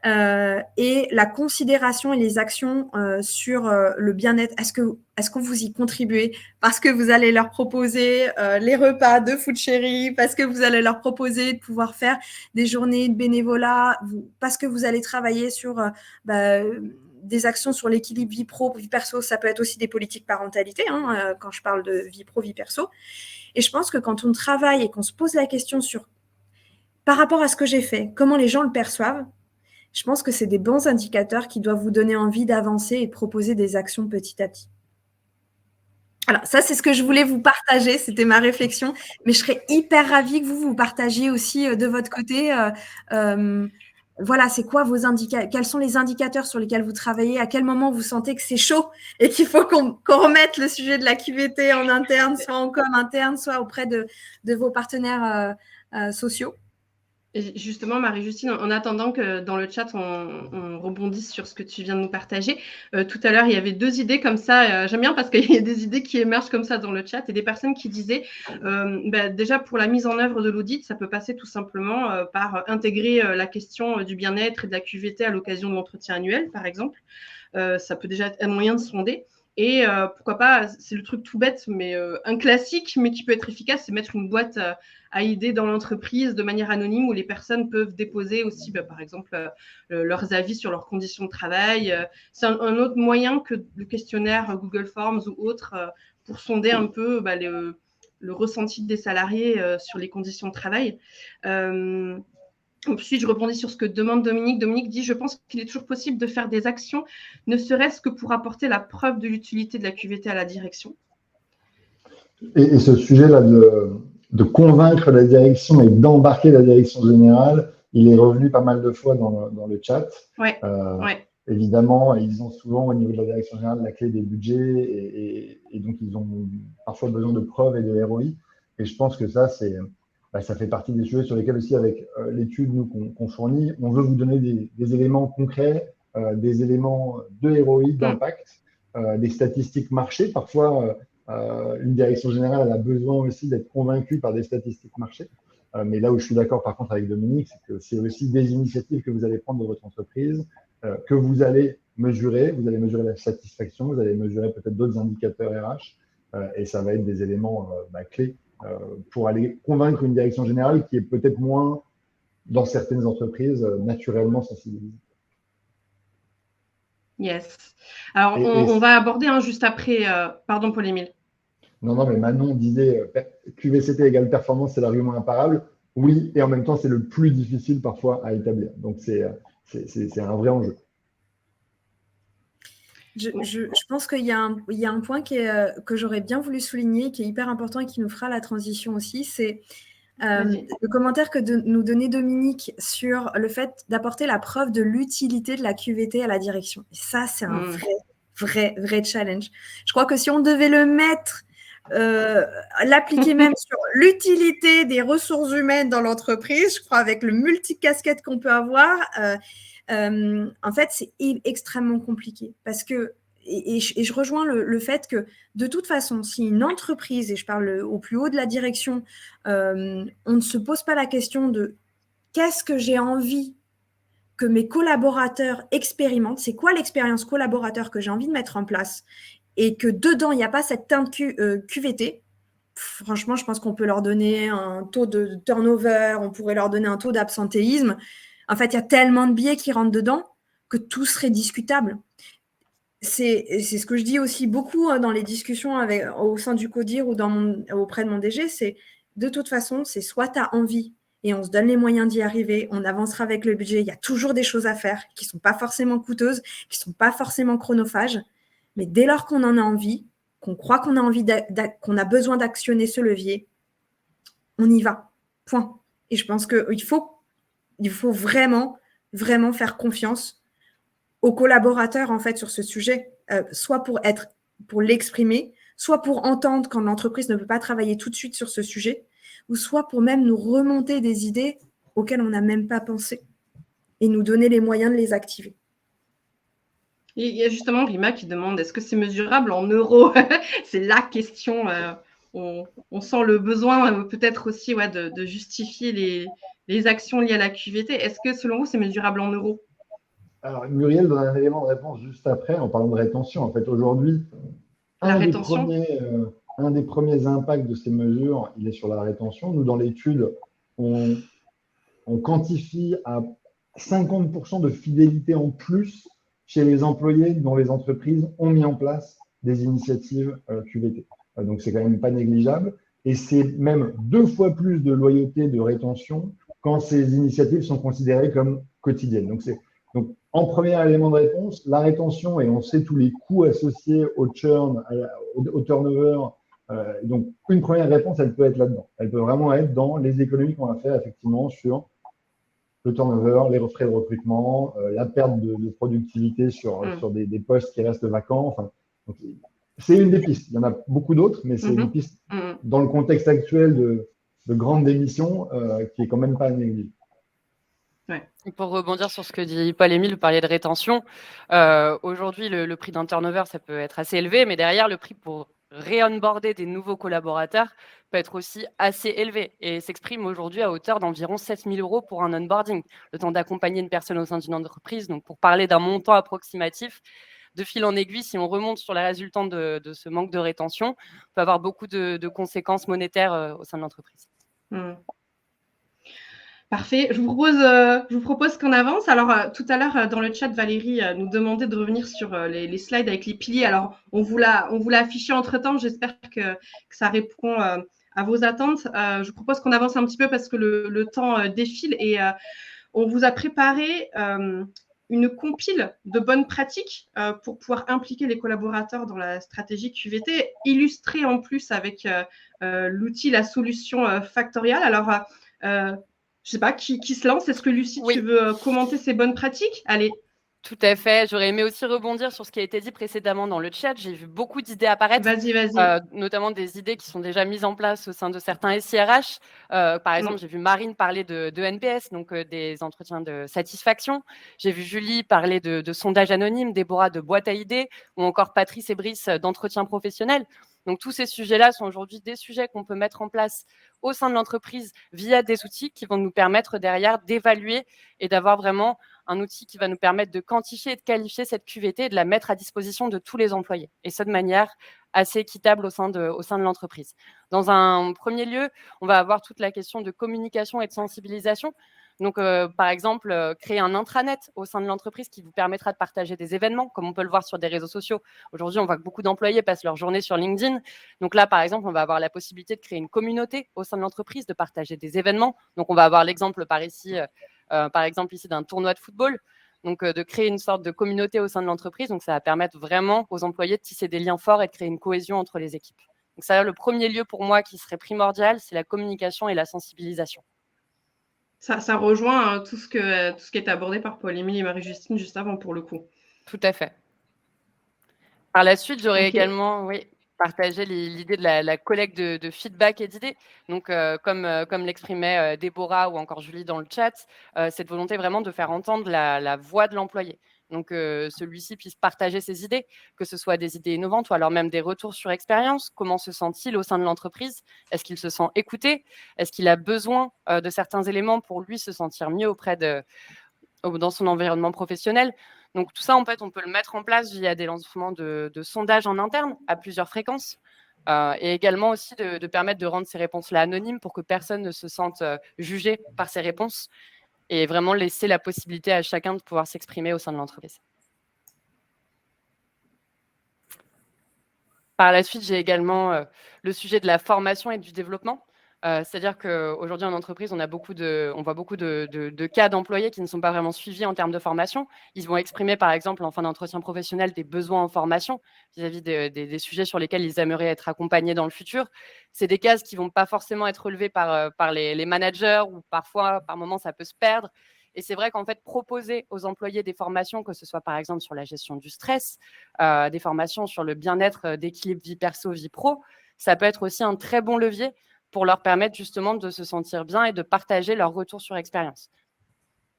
Et la considération et les actions sur le bien-être, est-ce que vous y contribuez parce que vous allez leur proposer les repas de Food Chéri, parce que vous allez leur proposer de pouvoir faire des journées de bénévolat, parce que vous allez travailler sur des actions sur l'équilibre vie pro, vie perso, ça peut être aussi des politiques parentalité, quand je parle de vie pro, vie perso. Et je pense que quand on travaille et qu'on se pose la question sur, par rapport à ce que j'ai fait, comment les gens le perçoivent, je pense que c'est des bons indicateurs qui doivent vous donner envie d'avancer et de proposer des actions petit à petit. Alors, ça, c'est ce que je voulais vous partager. C'était ma réflexion. Mais je serais hyper ravie que vous partagiez aussi de votre côté. Voilà, c'est quoi vos indicateurs? Quels sont les indicateurs sur lesquels vous travaillez? À quel moment vous sentez que c'est chaud et qu'il faut qu'on remette le sujet de la QVT en interne, soit en com interne, soit auprès de vos partenaires sociaux? Et justement, Marie-Justine, en attendant que dans le chat, on rebondisse sur ce que tu viens de nous partager, tout à l'heure, il y avait 2 idées comme ça. J'aime bien parce qu'il y a des idées qui émergent comme ça dans le chat et des personnes qui disaient, déjà pour la mise en œuvre de l'audit, ça peut passer tout simplement par intégrer la question du bien-être et de la QVT à l'occasion de l'entretien annuel, par exemple. Ça peut déjà être un moyen de sonder. Et pourquoi pas, c'est le truc tout bête, mais un classique, mais qui peut être efficace, c'est mettre une boîte à idées dans l'entreprise de manière anonyme où les personnes peuvent déposer aussi, par exemple, leurs avis sur leurs conditions de travail. C'est un autre moyen que le questionnaire Google Forms ou autre pour sonder un peu le ressenti des salariés sur les conditions de travail. Ensuite, je rebondis sur ce que demande Dominique. Dominique dit « Je pense qu'il est toujours possible de faire des actions, ne serait-ce que pour apporter la preuve de l'utilité de la QVT à la direction. » Et ce sujet-là de convaincre la direction et d'embarquer la direction générale, il est revenu pas mal de fois dans le chat. Ouais. Évidemment, ils ont souvent au niveau de la direction générale la clé des budgets et donc ils ont parfois besoin de preuves et de ROI. Et je pense que ça, ça fait partie des sujets sur lesquels aussi, avec l'étude qu'on fournit, on veut vous donner des éléments concrets, des éléments de ROI, d'impact, des statistiques marché. Parfois, une direction générale, elle a besoin aussi d'être convaincue par des statistiques marché. Mais là où je suis d'accord par contre avec Dominique, c'est que c'est aussi des initiatives que vous allez prendre dans votre entreprise, que vous allez mesurer la satisfaction, vous allez mesurer peut-être d'autres indicateurs RH, et ça va être des éléments clés pour aller convaincre une direction générale qui est peut-être moins, dans certaines entreprises, naturellement sensibilisée. Yes. Alors, on va aborder juste après. Pardon, Paul-Émile. Non, mais Manon disait QVCT égale performance, c'est l'argument imparable. Oui, et en même temps, c'est le plus difficile parfois à établir. Donc, c'est un vrai enjeu. Je pense qu'il y a un point que j'aurais bien voulu souligner, qui est hyper important et qui nous fera la transition aussi, c'est le commentaire que nous donnait Dominique sur le fait d'apporter la preuve de l'utilité de la QVT à la direction. Et ça, c'est un vrai challenge. Je crois que si on devait le mettre, l'appliquer même sur l'utilité des ressources humaines dans l'entreprise, je crois avec le multicasquette qu'on peut avoir, en fait, c'est extrêmement compliqué parce que, et je rejoins le fait que de toute façon, si une entreprise, et je parle au plus haut de la direction, on ne se pose pas la question de qu'est-ce que j'ai envie que mes collaborateurs expérimentent, c'est quoi l'expérience collaborateur que j'ai envie de mettre en place, et que dedans, il n'y a pas cette teinte QVT, franchement, je pense qu'on peut leur donner un taux de turnover, on pourrait leur donner un taux d'absentéisme. En fait, il y a tellement de biais qui rentrent dedans que tout serait discutable. C'est ce que je dis aussi beaucoup dans les discussions au sein du CODIR ou auprès de mon DG, c'est de toute façon, c'est soit tu as envie et on se donne les moyens d'y arriver, on avancera avec le budget, il y a toujours des choses à faire qui ne sont pas forcément coûteuses, qui ne sont pas forcément chronophages, mais dès lors qu'on en a envie, qu'on croit qu'on a envie, qu'on a besoin d'actionner ce levier, on y va, point. Et je pense qu'il faut vraiment faire confiance aux collaborateurs en fait sur ce sujet, soit pour l'exprimer, soit pour entendre quand l'entreprise ne peut pas travailler tout de suite sur ce sujet, ou soit pour même nous remonter des idées auxquelles on n'a même pas pensé et nous donner les moyens de les activer. Il y a justement Rima qui demande est-ce que c'est mesurable en euros? C'est la question. On sent le besoin peut-être aussi de justifier les actions liées à la QVT. Est-ce que selon vous, c'est mesurable en euros? Alors, Muriel donne un élément de réponse juste après en parlant de rétention. En fait, aujourd'hui, un des premiers impacts de ces mesures, il est sur la rétention. Nous, dans l'étude, on quantifie à 50% de fidélité en plus chez les employés dont les entreprises ont mis en place des initiatives QVT. Donc, c'est quand même pas négligeable. Et c'est même 2 fois plus de loyauté, de rétention quand ces initiatives sont considérées comme quotidiennes. Donc, en premier élément de réponse, la rétention, et on sait tous les coûts associés au churn, au turnover. Donc, une première réponse, elle peut être là-dedans. Elle peut vraiment être dans les économies qu'on va faire effectivement sur le turnover, les frais de recrutement, la perte de productivité sur des postes qui restent vacants. Enfin, c'est une des pistes. Il y en a beaucoup d'autres, mais c'est une piste dans le contexte actuel de grande démission qui est quand même pas négligeable. Ouais. Pour rebondir sur ce que dit Paul-Émile, vous parliez de rétention. Aujourd'hui, le prix d'un turnover, ça peut être assez élevé, mais derrière, le prix pour réonboarder des nouveaux collaborateurs peut être aussi assez élevé et s'exprime aujourd'hui à hauteur d'environ 7 000 € pour un onboarding, le temps d'accompagner une personne au sein d'une entreprise. Donc, pour parler d'un montant approximatif, de fil en aiguille, si on remonte sur les résultats de ce manque de rétention, on peut avoir beaucoup de conséquences monétaires au sein de l'entreprise. Parfait. Je vous propose qu'on avance. Alors, tout à l'heure, dans le chat, Valérie nous demandait de revenir sur les slides avec les piliers. Alors, on vous l'a affiché entre-temps. J'espère que ça répond à vos attentes. Je vous propose qu'on avance un petit peu parce que le temps défile et on vous a préparé une compile de bonnes pratiques pour pouvoir impliquer les collaborateurs dans la stratégie QVT, illustrée en plus avec l'outil, la solution Factorial. Alors, je ne sais pas, qui se lance? Est-ce que Lucie, tu veux commenter ces bonnes pratiques? Allez. Tout à fait. J'aurais aimé aussi rebondir sur ce qui a été dit précédemment dans le chat. J'ai vu beaucoup d'idées apparaître, Vas-y. notamment des idées qui sont déjà mises en place au sein de certains SIRH. Par exemple, j'ai vu Marine parler de NPS, donc des entretiens de satisfaction. J'ai vu Julie parler de sondages anonymes, Déborah de boîte à idées, ou encore Patrice et Brice d'entretien professionnel. Donc tous ces sujets-là sont aujourd'hui des sujets qu'on peut mettre en place au sein de l'entreprise via des outils qui vont nous permettre derrière d'évaluer et d'avoir vraiment un outil qui va nous permettre de quantifier et de qualifier cette QVT et de la mettre à disposition de tous les employés. Et ça de manière assez équitable au sein de l'entreprise. Dans un premier lieu, on va avoir toute la question de communication et de sensibilisation. Donc, par exemple, créer un intranet au sein de l'entreprise qui vous permettra de partager des événements, comme on peut le voir sur des réseaux sociaux. Aujourd'hui, on voit que beaucoup d'employés passent leur journée sur LinkedIn. Donc là, par exemple, on va avoir la possibilité de créer une communauté au sein de l'entreprise, de partager des événements. Donc, on va avoir l'exemple par exemple ici d'un tournoi de football, donc de créer une sorte de communauté au sein de l'entreprise. Donc ça va permettre vraiment aux employés de tisser des liens forts et de créer une cohésion entre les équipes. Donc ça, le premier lieu pour moi qui serait primordial, c'est la communication et la sensibilisation. Ça rejoint tout ce qui est abordé par Paul-Émile et Marie-Justine juste avant, pour le coup. Tout à fait. Par la suite, j'aurais également partagé l'idée de la collecte de feedback et d'idées. Donc, comme l'exprimait Déborah ou encore Julie dans le chat, cette volonté vraiment de faire entendre la voix de l'employé. Donc, celui-ci puisse partager ses idées, que ce soit des idées innovantes ou alors même des retours sur expérience. Comment se sent-il au sein de l'entreprise? Est-ce qu'il se sent écouté? Est-ce qu'il a besoin de certains éléments pour lui se sentir mieux dans son environnement professionnel? Donc tout ça, en fait, on peut le mettre en place via des lancements de sondages en interne à plusieurs fréquences, et également aussi de permettre de rendre ces réponses-là anonymes pour que personne ne se sente jugé par ces réponses et vraiment laisser la possibilité à chacun de pouvoir s'exprimer au sein de l'entreprise. Par la suite, j'ai également le sujet de la formation et du développement. C'est-à-dire qu'aujourd'hui, en entreprise, on voit beaucoup de cas d'employés qui ne sont pas vraiment suivis en termes de formation. Ils vont exprimer, par exemple, en fin d'entretien professionnel, des besoins en formation vis-à-vis des sujets sur lesquels ils aimeraient être accompagnés dans le futur. C'est des cases qui ne vont pas forcément être relevées par les managers ou parfois, par moments, ça peut se perdre. Et c'est vrai qu'en fait, proposer aux employés des formations, que ce soit par exemple sur la gestion du stress, des formations sur le bien-être d'équilibre vie perso, vie pro, ça peut être aussi un très bon levier pour leur permettre justement de se sentir bien et de partager leur retour sur expérience.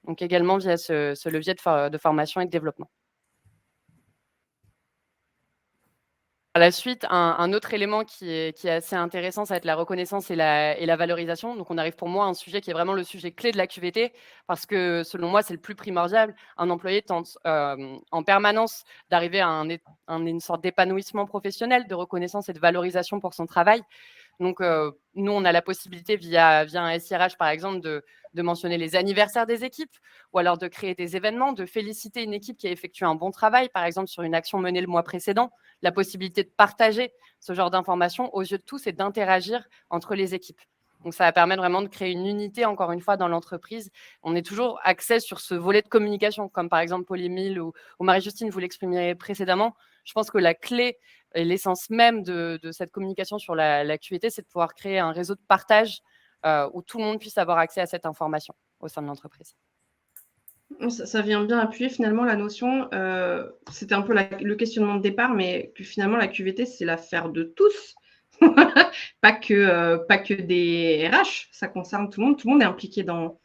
Donc également via ce levier de formation et de développement. Par la suite, un autre élément qui est assez intéressant, ça va être la reconnaissance et la valorisation. Donc on arrive pour moi à un sujet qui est vraiment le sujet clé de la QVT, parce que selon moi, c'est le plus primordial. Un employé tente en permanence d'arriver à une sorte d'épanouissement professionnel, de reconnaissance et de valorisation pour son travail. Donc, nous, on a la possibilité via un SIRH, par exemple, de mentionner les anniversaires des équipes ou alors de créer des événements, de féliciter une équipe qui a effectué un bon travail, par exemple, sur une action menée le mois précédent, la possibilité de partager ce genre d'informations aux yeux de tous et d'interagir entre les équipes. Donc, ça va permettre vraiment de créer une unité, encore une fois, dans l'entreprise. On est toujours axé sur ce volet de communication, comme par exemple Paul-Émile ou Marie-Justine, vous l'exprimiez précédemment. Je pense que la clé et l'essence même de cette communication sur la QVT, c'est de pouvoir créer un réseau de partage où tout le monde puisse avoir accès à cette information au sein de l'entreprise. Ça vient bien appuyer finalement la notion, c'était un peu le questionnement de départ, mais que finalement la QVT, c'est l'affaire de tous, pas que des RH, ça concerne tout le monde est impliqué dans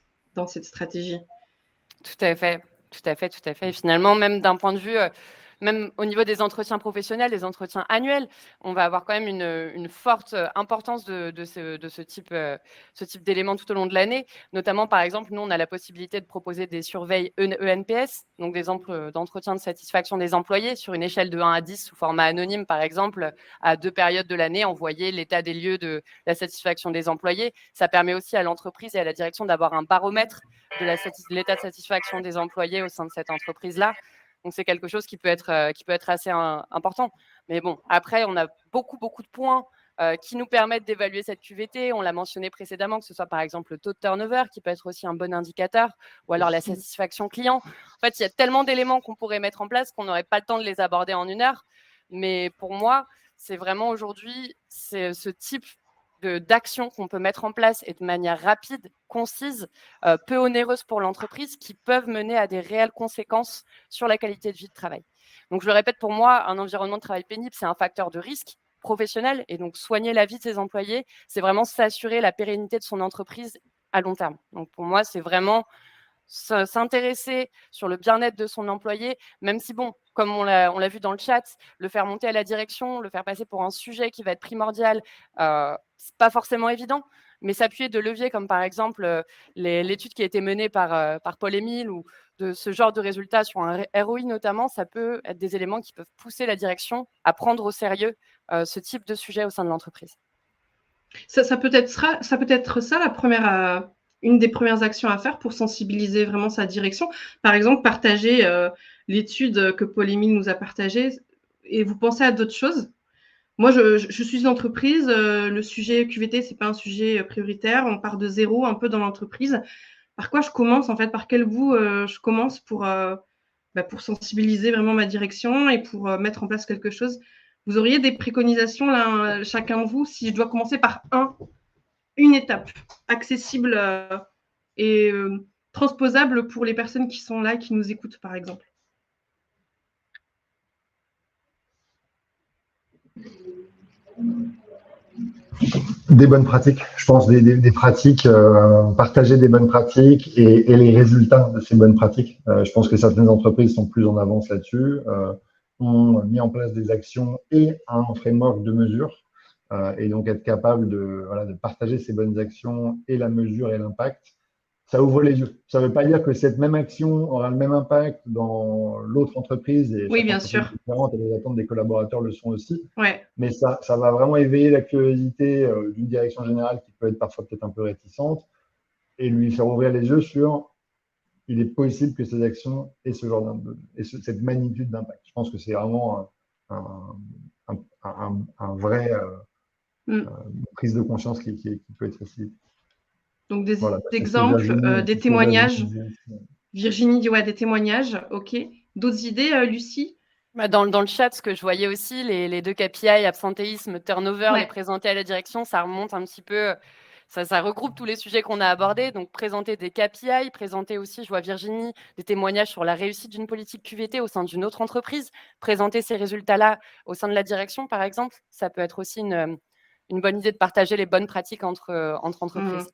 cette stratégie. Tout à fait. Et finalement, même d'un point de vue, même au niveau des entretiens professionnels, des entretiens annuels, on va avoir quand même une forte importance de ce type d'éléments tout au long de l'année. Notamment, par exemple, nous, on a la possibilité de proposer des surveilles ENPS, donc des d'entretien de satisfaction des employés sur une échelle de 1 à 10 sous format anonyme, par exemple, à 2 périodes de l'année, envoyer l'état des lieux de la satisfaction des employés. Ça permet aussi à l'entreprise et à la direction d'avoir un baromètre de l'état de satisfaction des employés au sein de cette entreprise-là. Donc, c'est quelque chose qui peut être assez important. Mais bon, après, on a beaucoup de points qui nous permettent d'évaluer cette QVT. On l'a mentionné précédemment, que ce soit par exemple le taux de turnover, qui peut être aussi un bon indicateur, ou alors la satisfaction client. En fait, il y a tellement d'éléments qu'on pourrait mettre en place qu'on n'aurait pas le temps de les aborder en 1 heure. Mais pour moi, c'est vraiment aujourd'hui ce type d'actions qu'on peut mettre en place et de manière rapide, concise, peu onéreuse pour l'entreprise, qui peuvent mener à des réelles conséquences sur la qualité de vie de travail. Donc, je le répète, pour moi, un environnement de travail pénible, c'est un facteur de risque professionnel. Et donc, soigner la vie de ses employés, c'est vraiment s'assurer la pérennité de son entreprise à long terme. Donc, pour moi, c'est vraiment s'intéresser sur le bien-être de son employé, même si, bon, comme on l'a vu dans le chat, le faire monter à la direction, le faire passer pour un sujet qui va être primordial, c'est pas forcément évident, mais s'appuyer de leviers comme par exemple l'étude qui a été menée par Paul-Émile ou de ce genre de résultats sur un ROI notamment, ça peut être des éléments qui peuvent pousser la direction à prendre au sérieux ce type de sujet au sein de l'entreprise. Ça peut être ça une des premières actions à faire pour sensibiliser vraiment sa direction. Par exemple, partager l'étude que Paul-Émile nous a partagée et vous pensez à d'autres choses. Moi, je suis une entreprise, le sujet QVT, ce n'est pas un sujet prioritaire, on part de zéro un peu dans l'entreprise. Par quoi je commence en fait? Par quel bout je commence pour sensibiliser vraiment ma direction et pour mettre en place quelque chose? Vous auriez des préconisations, là, chacun de vous, si je dois commencer par une étape accessible et transposable pour les personnes qui sont là et qui nous écoutent, par exemple? Des bonnes pratiques, je pense, des pratiques, partager des bonnes pratiques et les résultats de ces bonnes pratiques. Je pense que certaines entreprises sont plus en avance là-dessus, ont mis en place des actions et un framework de mesure, et donc être capable de partager ces bonnes actions et la mesure et l'impact. Ça ouvre les yeux. Ça ne veut pas dire que cette même action aura le même impact dans l'autre entreprise. Et oui, bien sûr. Différente et les attentes des collaborateurs le sont aussi. Ouais. Mais ça va vraiment éveiller la curiosité d'une direction générale qui peut être parfois peut-être un peu réticente et lui faire ouvrir les yeux sur il est possible que ces actions aient ce genre cette magnitude d'impact. Je pense que c'est vraiment un vrai prise de conscience qui peut être facilitée. Donc, des exemples, des témoignages. Virginie dit des témoignages. OK. D'autres idées, Lucie? Dans le chat, ce que je voyais aussi, les 2 KPI, absentéisme, turnover, les présenter à la direction, ça remonte un petit peu, ça regroupe tous les sujets qu'on a abordés. Donc, présenter des KPI, présenter aussi, je vois Virginie, des témoignages sur la réussite d'une politique QVT au sein d'une autre entreprise, présenter ces résultats-là au sein de la direction, par exemple. Ça peut être aussi une bonne idée de partager les bonnes pratiques entre entreprises.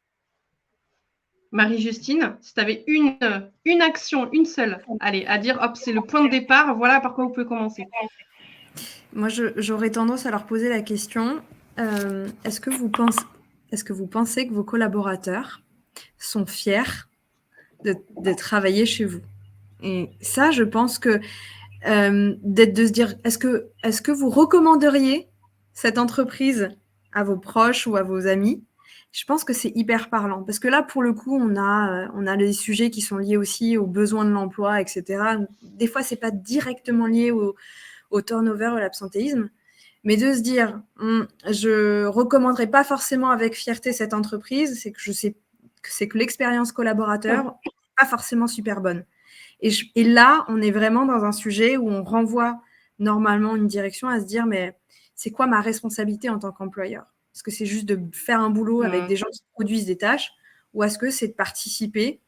Marie-Justine, si tu avais une action, une seule, allez, à dire, hop, c'est le point de départ, voilà par quoi vous pouvez commencer. Moi, j'aurais tendance à leur poser la question, est-ce que vous pensez que vos collaborateurs sont fiers de travailler chez vous? Et ça, je pense que de se dire, est-ce que vous recommanderiez cette entreprise à vos proches ou à vos amis? Je pense que c'est hyper parlant parce que là, pour le coup, on a les sujets qui sont liés aussi aux besoins de l'emploi, etc. Des fois, c'est pas directement lié au turnover ou à l'absentéisme, mais de se dire, je recommanderais pas forcément avec fierté cette entreprise, c'est que je sais que l'expérience collaborateur n'est pas forcément super bonne. Et là, on est vraiment dans un sujet où on renvoie normalement une direction à se dire, mais c'est quoi ma responsabilité en tant qu'employeur? Est-ce que c'est juste de faire un boulot avec des gens qui produisent des tâches ou est-ce que c'est de participer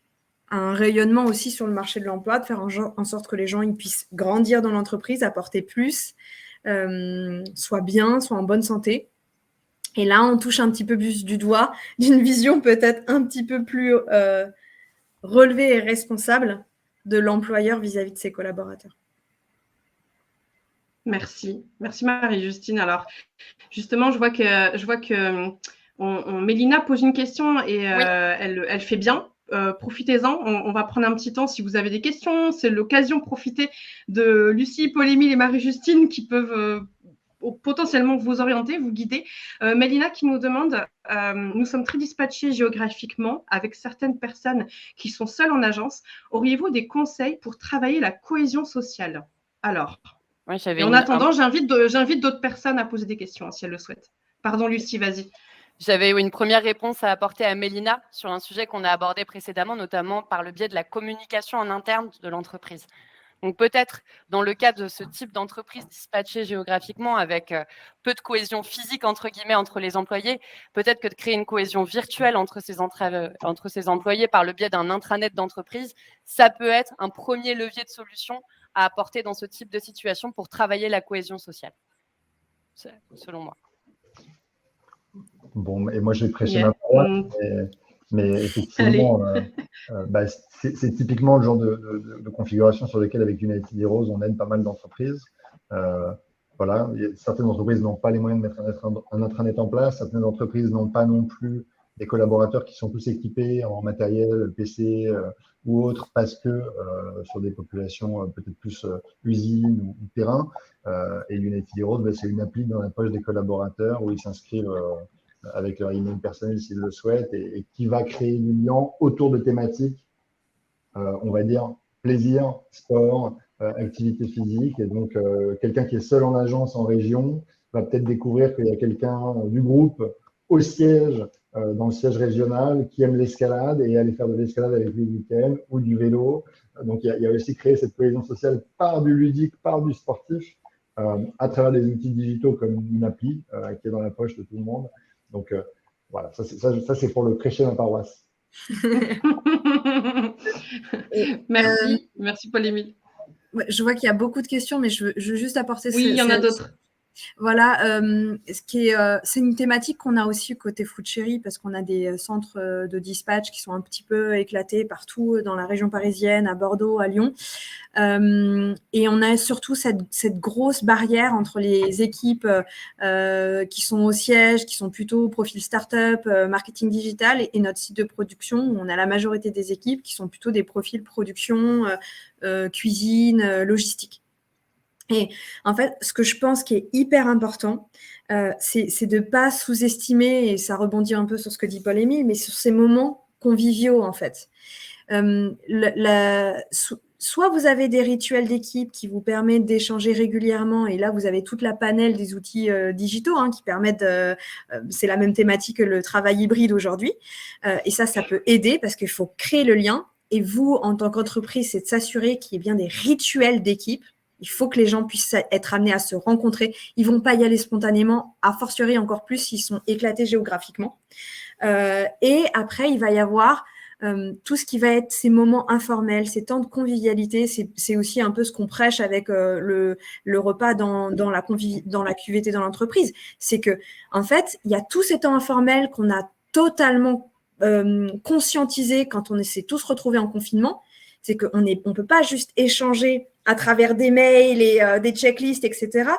à un rayonnement aussi sur le marché de l'emploi, de faire en sorte que les gens ils puissent grandir dans l'entreprise, apporter plus, soient bien, soient en bonne santé. Et là, on touche un petit peu plus du doigt d'une vision peut-être un petit peu plus relevée et responsable de l'employeur vis-à-vis de ses collaborateurs. Merci Marie-Justine. Alors, justement, je vois que Mélina pose une question et oui. Elle fait bien. Profitez-en. On va prendre un petit temps si vous avez des questions. C'est l'occasion de profiter de Lucie, Paul-Émile et Marie-Justine qui peuvent potentiellement vous orienter, vous guider. Mélina qui nous demande, nous sommes très dispatchés géographiquement avec certaines personnes qui sont seules en agence. Auriez-vous des conseils pour travailler la cohésion sociale? Alors, et en attendant, j'invite d'autres personnes à poser des questions si elles le souhaitent. Pardon Lucie, vas-y. J'avais une première réponse à apporter à Mélina sur un sujet qu'on a abordé précédemment, notamment par le biais de la communication en interne de l'entreprise. Donc peut-être dans le cas de ce type d'entreprise dispatchée géographiquement avec peu de cohésion physique entre guillemets entre les employés, peut-être que de créer une cohésion virtuelle entre ces employés par le biais d'un intranet d'entreprise, ça peut être un premier levier de solution à apporter dans ce type de situation pour travailler la cohésion sociale, selon moi. Bon, et moi, je vais prêcher ma parole, mais effectivement, c'est typiquement le genre de configuration sur lequel, avec United Heroes, on aide pas mal d'entreprises. Voilà, certaines entreprises n'ont pas les moyens de mettre un intranet en place. Certaines entreprises n'ont pas non plus des collaborateurs qui sont tous équipés en matériel, PC ou autre, parce que sur des populations peut-être plus usines ou terrain. Et United Heroes, c'est une appli dans la poche des collaborateurs où ils s'inscrivent avec leur email personnel s'ils le souhaitent et qui va créer du lien autour de thématiques, on va dire, plaisir, sport, activité physique. Et donc, quelqu'un qui est seul en agence, en région, va peut-être découvrir qu'il y a quelqu'un du groupe au siège, dans le siège régional, qui aime l'escalade et aller faire de l'escalade avec lui le week-end ou du vélo. Donc, il y a aussi créé cette cohésion sociale par du ludique, par du sportif, à travers des outils digitaux comme une appli qui est dans la poche de tout le monde. Donc, voilà, ça c'est pour le prêcher ma paroisse. Merci Paul-Émile. Je vois qu'il y a beaucoup de questions, mais je veux juste apporter... Oui, il y en a d'autres. Voilà, c'est une thématique qu'on a aussi côté Food Chéri, parce qu'on a des centres de dispatch qui sont un petit peu éclatés partout dans la région parisienne, à Bordeaux, à Lyon. Et on a surtout cette grosse barrière entre les équipes qui sont au siège, qui sont plutôt profil start-up, marketing digital, et notre site de production, où on a la majorité des équipes qui sont plutôt des profils production, cuisine, logistique. Et en fait, ce que je pense qui est hyper important, c'est de ne pas sous-estimer, et ça rebondit un peu sur ce que dit Paul-Émile, mais sur ces moments conviviaux, en fait. Soit vous avez des rituels d'équipe qui vous permettent d'échanger régulièrement, et là, vous avez toute la panelle des outils digitaux qui permettent, c'est la même thématique que le travail hybride aujourd'hui, et ça peut aider parce qu'il faut créer le lien, et vous, en tant qu'entreprise, c'est de s'assurer qu'il y ait bien des rituels d'équipe. Il faut que les gens puissent être amenés à se rencontrer. Ils ne vont pas y aller spontanément, a fortiori encore plus s'ils sont éclatés géographiquement. Et après, il va y avoir tout ce qui va être ces moments informels, ces temps de convivialité. C'est aussi un peu ce qu'on prêche avec le repas dans la QVT dans l'entreprise. C'est que, en fait, il y a tous ces temps informels qu'on a totalement conscientisés quand on s'est tous retrouvés en confinement. C'est qu'on ne peut pas juste échanger à travers des mails et des checklists, etc.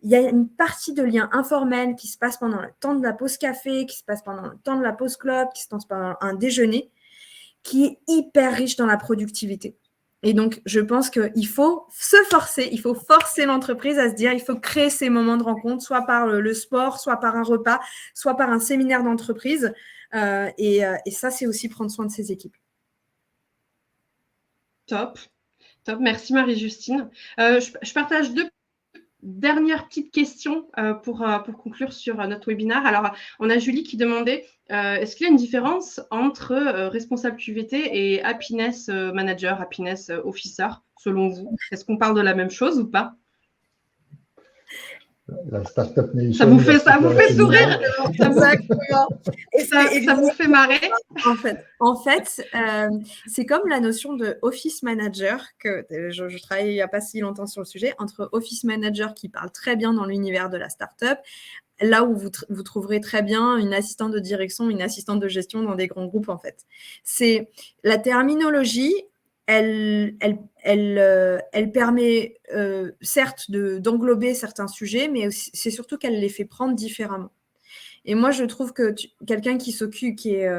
Il y a une partie de lien informel qui se passe pendant le temps de la pause café, qui se passe pendant le temps de la pause clope, qui se passe pendant un déjeuner, qui est hyper riche dans la productivité. Et donc, je pense qu'il faut se forcer, il faut forcer l'entreprise à se dire, il faut créer ces moments de rencontre, soit par le sport, soit par un repas, soit par un séminaire d'entreprise. Et ça, c'est aussi prendre soin de ses équipes. Top. Merci Marie-Justine. Je partage deux dernières petites questions pour conclure sur notre webinaire. Alors, on a Julie qui demandait, est-ce qu'il y a une différence entre responsable QVT et happiness manager, happiness officer, selon vous? Est-ce qu'on parle de la même chose ou pas? La Startup Nation. Ça vous fait sourire. Exactement. Et ça vous fait marrer. En fait, c'est comme la notion de office manager, que je travaillais il n'y a pas si longtemps sur le sujet, entre office manager qui parle très bien dans l'univers de la startup, là où vous trouverez très bien une assistante de direction, une assistante de gestion dans des grands groupes, en fait. C'est la terminologie. Elle permet certes d'englober certains sujets, mais c'est surtout qu'elle les fait prendre différemment. Et moi, je trouve que quelqu'un qui est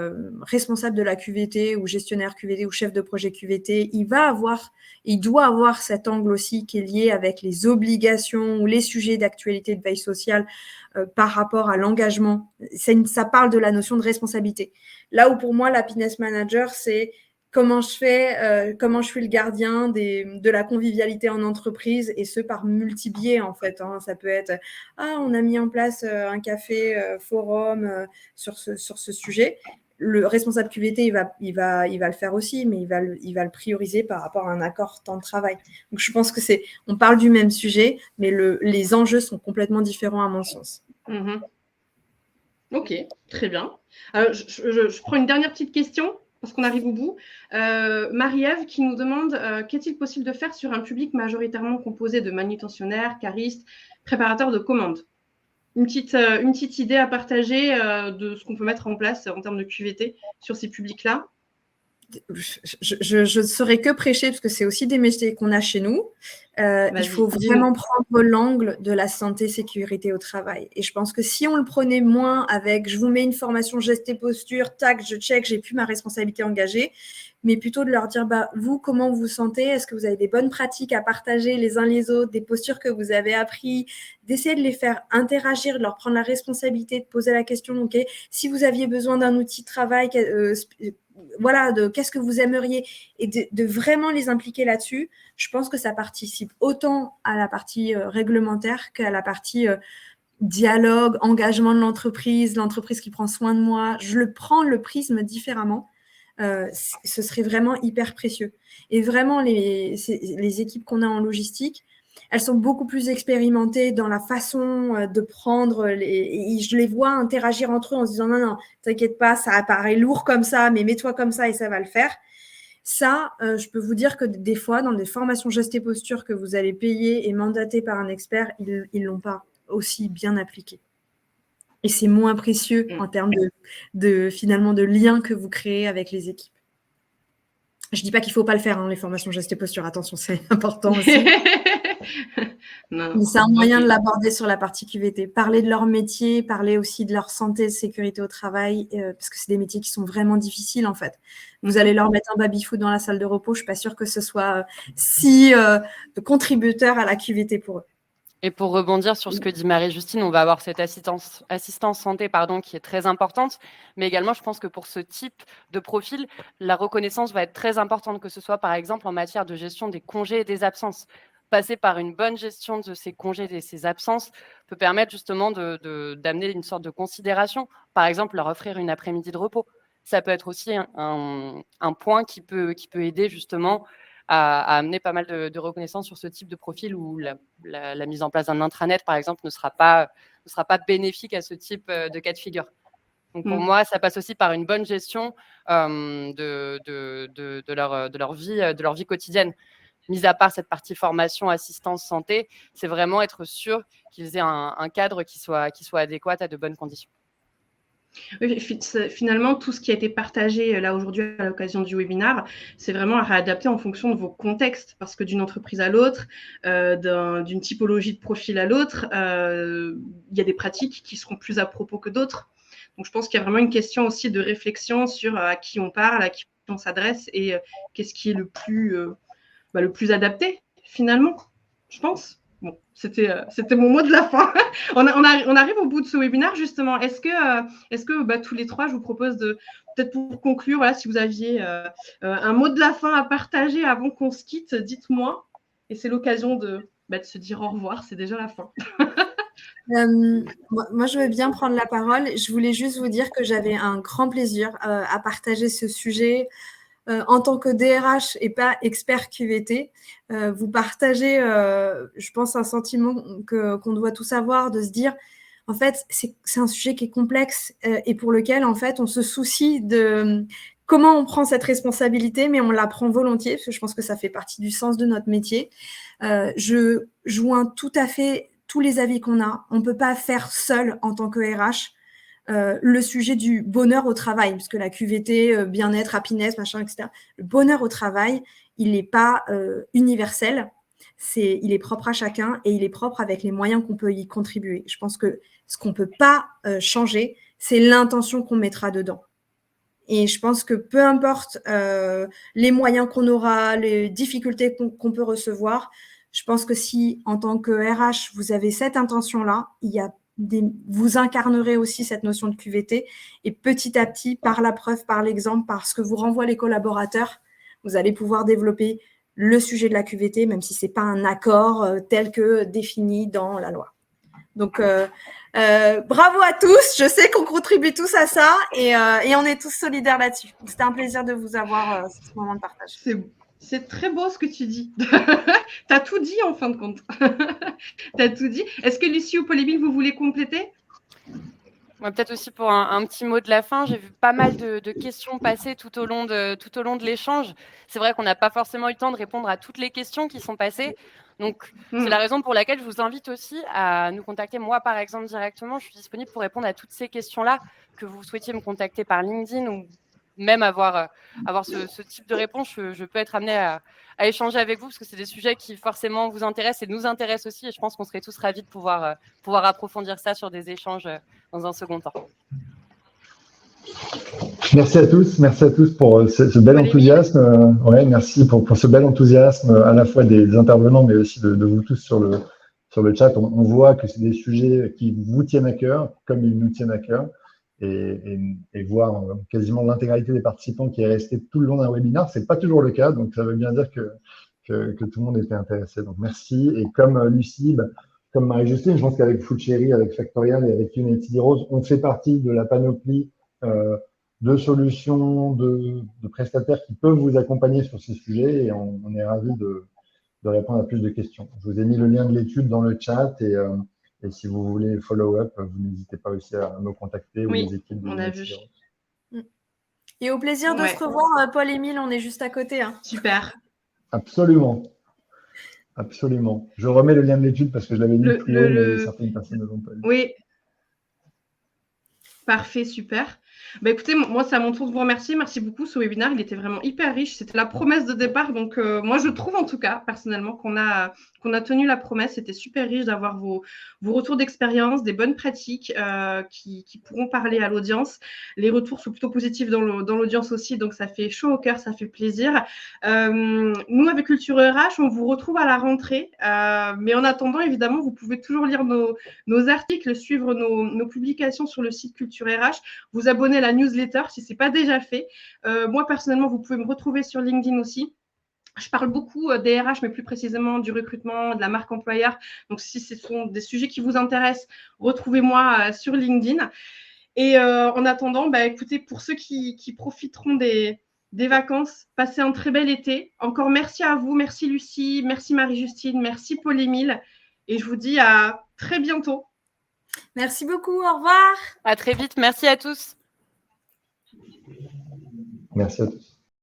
responsable de la QVT ou gestionnaire QVT ou chef de projet QVT, il doit avoir cet angle aussi qui est lié avec les obligations ou les sujets d'actualité de veille sociale par rapport à l'engagement. Ça parle de la notion de responsabilité. Là où pour moi, l'happiness manager, c'est comment je suis le gardien de la convivialité en entreprise, et ce par multi-biais en fait. Ça peut être on a mis en place un café forum sur ce sujet. le responsable QVT, il va le faire aussi, mais il va le prioriser par rapport à un accord temps de travail. Donc, je pense que on parle du même sujet, mais les enjeux sont complètement différents à mon sens. Ok, très bien. Je prends une dernière petite question parce qu'on arrive au bout. Marie-Ève qui nous demande qu'est-il possible de faire sur un public majoritairement composé de manutentionnaires, caristes, préparateurs de commandes? Une petite idée à partager de ce qu'on peut mettre en place en termes de QVT sur ces publics-là? Je ne saurais que prêcher parce que c'est aussi des métiers qu'on a chez nous. Il faut vraiment prendre l'angle de la santé, sécurité au travail. Et je pense que si on le prenait moins avec « je vous mets une formation geste et posture, tac, je check, j'ai plus ma responsabilité engagée », mais plutôt de leur dire vous, comment vous vous sentez? Est-ce que vous avez des bonnes pratiques à partager les uns les autres, des postures que vous avez apprises, d'essayer de les faire interagir, de leur prendre la responsabilité, de poser la question, ok, si vous aviez besoin d'un outil de travail, voilà, qu'est-ce que vous aimeriez, et de vraiment les impliquer là-dessus. Je pense que ça participe autant à la partie réglementaire qu'à la partie dialogue, engagement de l'entreprise qui prend soin de moi. Je prends le prisme différemment. Ce serait vraiment hyper précieux. Et vraiment, les équipes qu'on a en logistique, elles sont beaucoup plus expérimentées dans la façon de prendre. Et je les vois interagir entre eux en se disant non, t'inquiète pas, ça apparaît lourd comme ça, mais mets-toi comme ça et ça va le faire. Ça, je peux vous dire que des fois, dans des formations gestes et postures que vous allez payer et mandater par un expert, ils ne l'ont pas aussi bien appliqué. Et c'est moins précieux en termes finalement de lien que vous créez avec les équipes. Je ne dis pas qu'il ne faut pas le faire, les formations gestes et postures. Attention, c'est important aussi. Mais c'est un moyen de l'aborder sur la partie QVT. Parler de leur métier, parler aussi de leur santé, de sécurité au travail, parce que c'est des métiers qui sont vraiment difficiles en fait. Vous allez leur mettre un baby-foot dans la salle de repos, je ne suis pas sûre que ce soit si contributeur à la QVT pour eux. Et pour rebondir sur ce que dit Marie-Justine, on va avoir cette assistance santé qui est très importante, mais également je pense que pour ce type de profil, la reconnaissance va être très importante, que ce soit par exemple en matière de gestion des congés et des absences. Passer par une bonne gestion de ces congés et de ces absences peut permettre justement d'amener une sorte de considération, par exemple leur offrir une après-midi de repos. Ça peut être aussi un point qui peut aider justement à amener pas mal de reconnaissance sur ce type de profil où la mise en place d'un intranet, par exemple, ne sera pas bénéfique à ce type de cas de figure. Donc, pour moi, ça passe aussi par une bonne gestion de leur vie quotidienne. Mis à part cette partie formation, assistance, santé, c'est vraiment être sûr qu'ils aient un cadre qui soit adéquat à de bonnes conditions. Oui, finalement, tout ce qui a été partagé là aujourd'hui à l'occasion du webinaire, c'est vraiment à réadapter en fonction de vos contextes, parce que d'une entreprise à l'autre, d'une typologie de profil à l'autre, il y a des pratiques qui seront plus à propos que d'autres. Donc, je pense qu'il y a vraiment une question aussi de réflexion sur à qui on parle, à qui on s'adresse et qu'est-ce qui est le plus adapté, finalement, je pense. Bon, c'était mon mot de la fin. on arrive au bout de ce webinaire, justement. Est-ce que tous les trois, je vous propose peut-être pour conclure, voilà, si vous aviez un mot de la fin à partager avant qu'on se quitte, dites-moi. Et c'est l'occasion de se dire au revoir, c'est déjà la fin. Moi, je veux bien prendre la parole. Je voulais juste vous dire que j'avais un grand plaisir à partager ce sujet. En tant que DRH et pas expert QVT, vous partagez, je pense, un sentiment qu'on doit tous avoir, de se dire, en fait, c'est un sujet qui est complexe et pour lequel, en fait, on se soucie de comment on prend cette responsabilité, mais on la prend volontiers, parce que je pense que ça fait partie du sens de notre métier. Je joins tout à fait tous les avis qu'on a. On ne peut pas faire seul en tant que RH. Le sujet du bonheur au travail, parce que la QVT, bien-être, happiness, machin, etc. Le bonheur au travail, il n'est pas universel, il est propre à chacun et il est propre avec les moyens qu'on peut y contribuer. Je pense que ce qu'on ne peut pas changer, c'est l'intention qu'on mettra dedans. Et je pense que peu importe les moyens qu'on aura, les difficultés qu'on peut recevoir, je pense que si, en tant que RH, vous avez cette intention-là, vous incarnerez aussi cette notion de QVT et petit à petit, par la preuve, par l'exemple, par ce que vous renvoient les collaborateurs, vous allez pouvoir développer le sujet de la QVT, même si ce n'est pas un accord tel que défini dans la loi. Donc, bravo à tous. Je sais qu'on contribue tous à ça et on est tous solidaires là-dessus. C'était un plaisir de vous avoir ce moment de partage. C'est très beau ce que tu dis. Tu as tout dit en fin de compte. Tu as tout dit. Est-ce que Lucie ou Paul-Émile, vous voulez compléter? Moi, peut-être aussi pour un petit mot de la fin, j'ai vu pas mal de questions passer tout au long de l'échange. C'est vrai qu'on n'a pas forcément eu le temps de répondre à toutes les questions qui sont passées. Donc, c'est la raison pour laquelle je vous invite aussi à nous contacter. Moi, par exemple, directement, je suis disponible pour répondre à toutes ces questions-là, que vous souhaitiez me contacter par LinkedIn ou même avoir ce type de réponse. Je peux être amenée à échanger avec vous parce que c'est des sujets qui forcément vous intéressent et nous intéressent aussi. Et je pense qu'on serait tous ravis de pouvoir approfondir ça sur des échanges dans un second temps. Merci à tous pour ce bel enthousiasme. Merci pour ce bel enthousiasme à la fois des intervenants, mais aussi de vous tous sur le chat. On voit que c'est des sujets qui vous tiennent à cœur, comme ils nous tiennent à cœur, et voir quasiment l'intégralité des participants qui est restée tout le long d'un webinaire, c'est pas toujours le cas, donc ça veut bien dire que tout le monde était intéressé. Donc merci. Et comme Lucie, comme Marie-Justine, je pense qu'avec Food Chéri, avec Factorial et avec Unity Rose, on fait partie de la panoplie de solutions, de prestataires qui peuvent vous accompagner sur ces sujets et on est ravis de répondre à plus de questions. Je vous ai mis le lien de l'étude dans le chat et si vous voulez follow-up, vous n'hésitez pas aussi à me contacter ou les équipes de Unity Rose. Et au plaisir de se revoir, Paul-Émile, on est juste à côté. Hein. Super. Absolument. Je remets le lien de l'étude parce que je l'avais mis plus haut, mais certaines personnes ne l'ont pas vu. Oui. Parfait, super. Écoutez, moi, c'est à mon tour de vous remercier. Merci beaucoup. Ce webinaire, il était vraiment hyper riche. C'était la promesse de départ. Donc, moi, je trouve en tout cas, personnellement, qu'on a tenu la promesse. C'était super riche d'avoir vos retours d'expérience, des bonnes pratiques qui pourront parler à l'audience. Les retours sont plutôt positifs dans l'audience aussi. Donc, ça fait chaud au cœur, ça fait plaisir. Nous, avec Culture RH, on vous retrouve à la rentrée. Mais en attendant, évidemment, vous pouvez toujours lire nos articles, suivre nos publications sur le site Culture RH, vous abonner à la newsletter si ce n'est pas déjà fait. Moi, personnellement, vous pouvez me retrouver sur LinkedIn aussi. Je parle beaucoup des RH, mais plus précisément du recrutement, de la marque employeur. Donc, si ce sont des sujets qui vous intéressent, retrouvez-moi sur LinkedIn. Et en attendant, écoutez, pour ceux qui profiteront des vacances, passez un très bel été. Encore merci à vous, merci Lucie, merci Marie-Justine, merci Paul-Émile. Et je vous dis à très bientôt. Merci beaucoup, au revoir. À très vite, merci à tous. Merci à tous.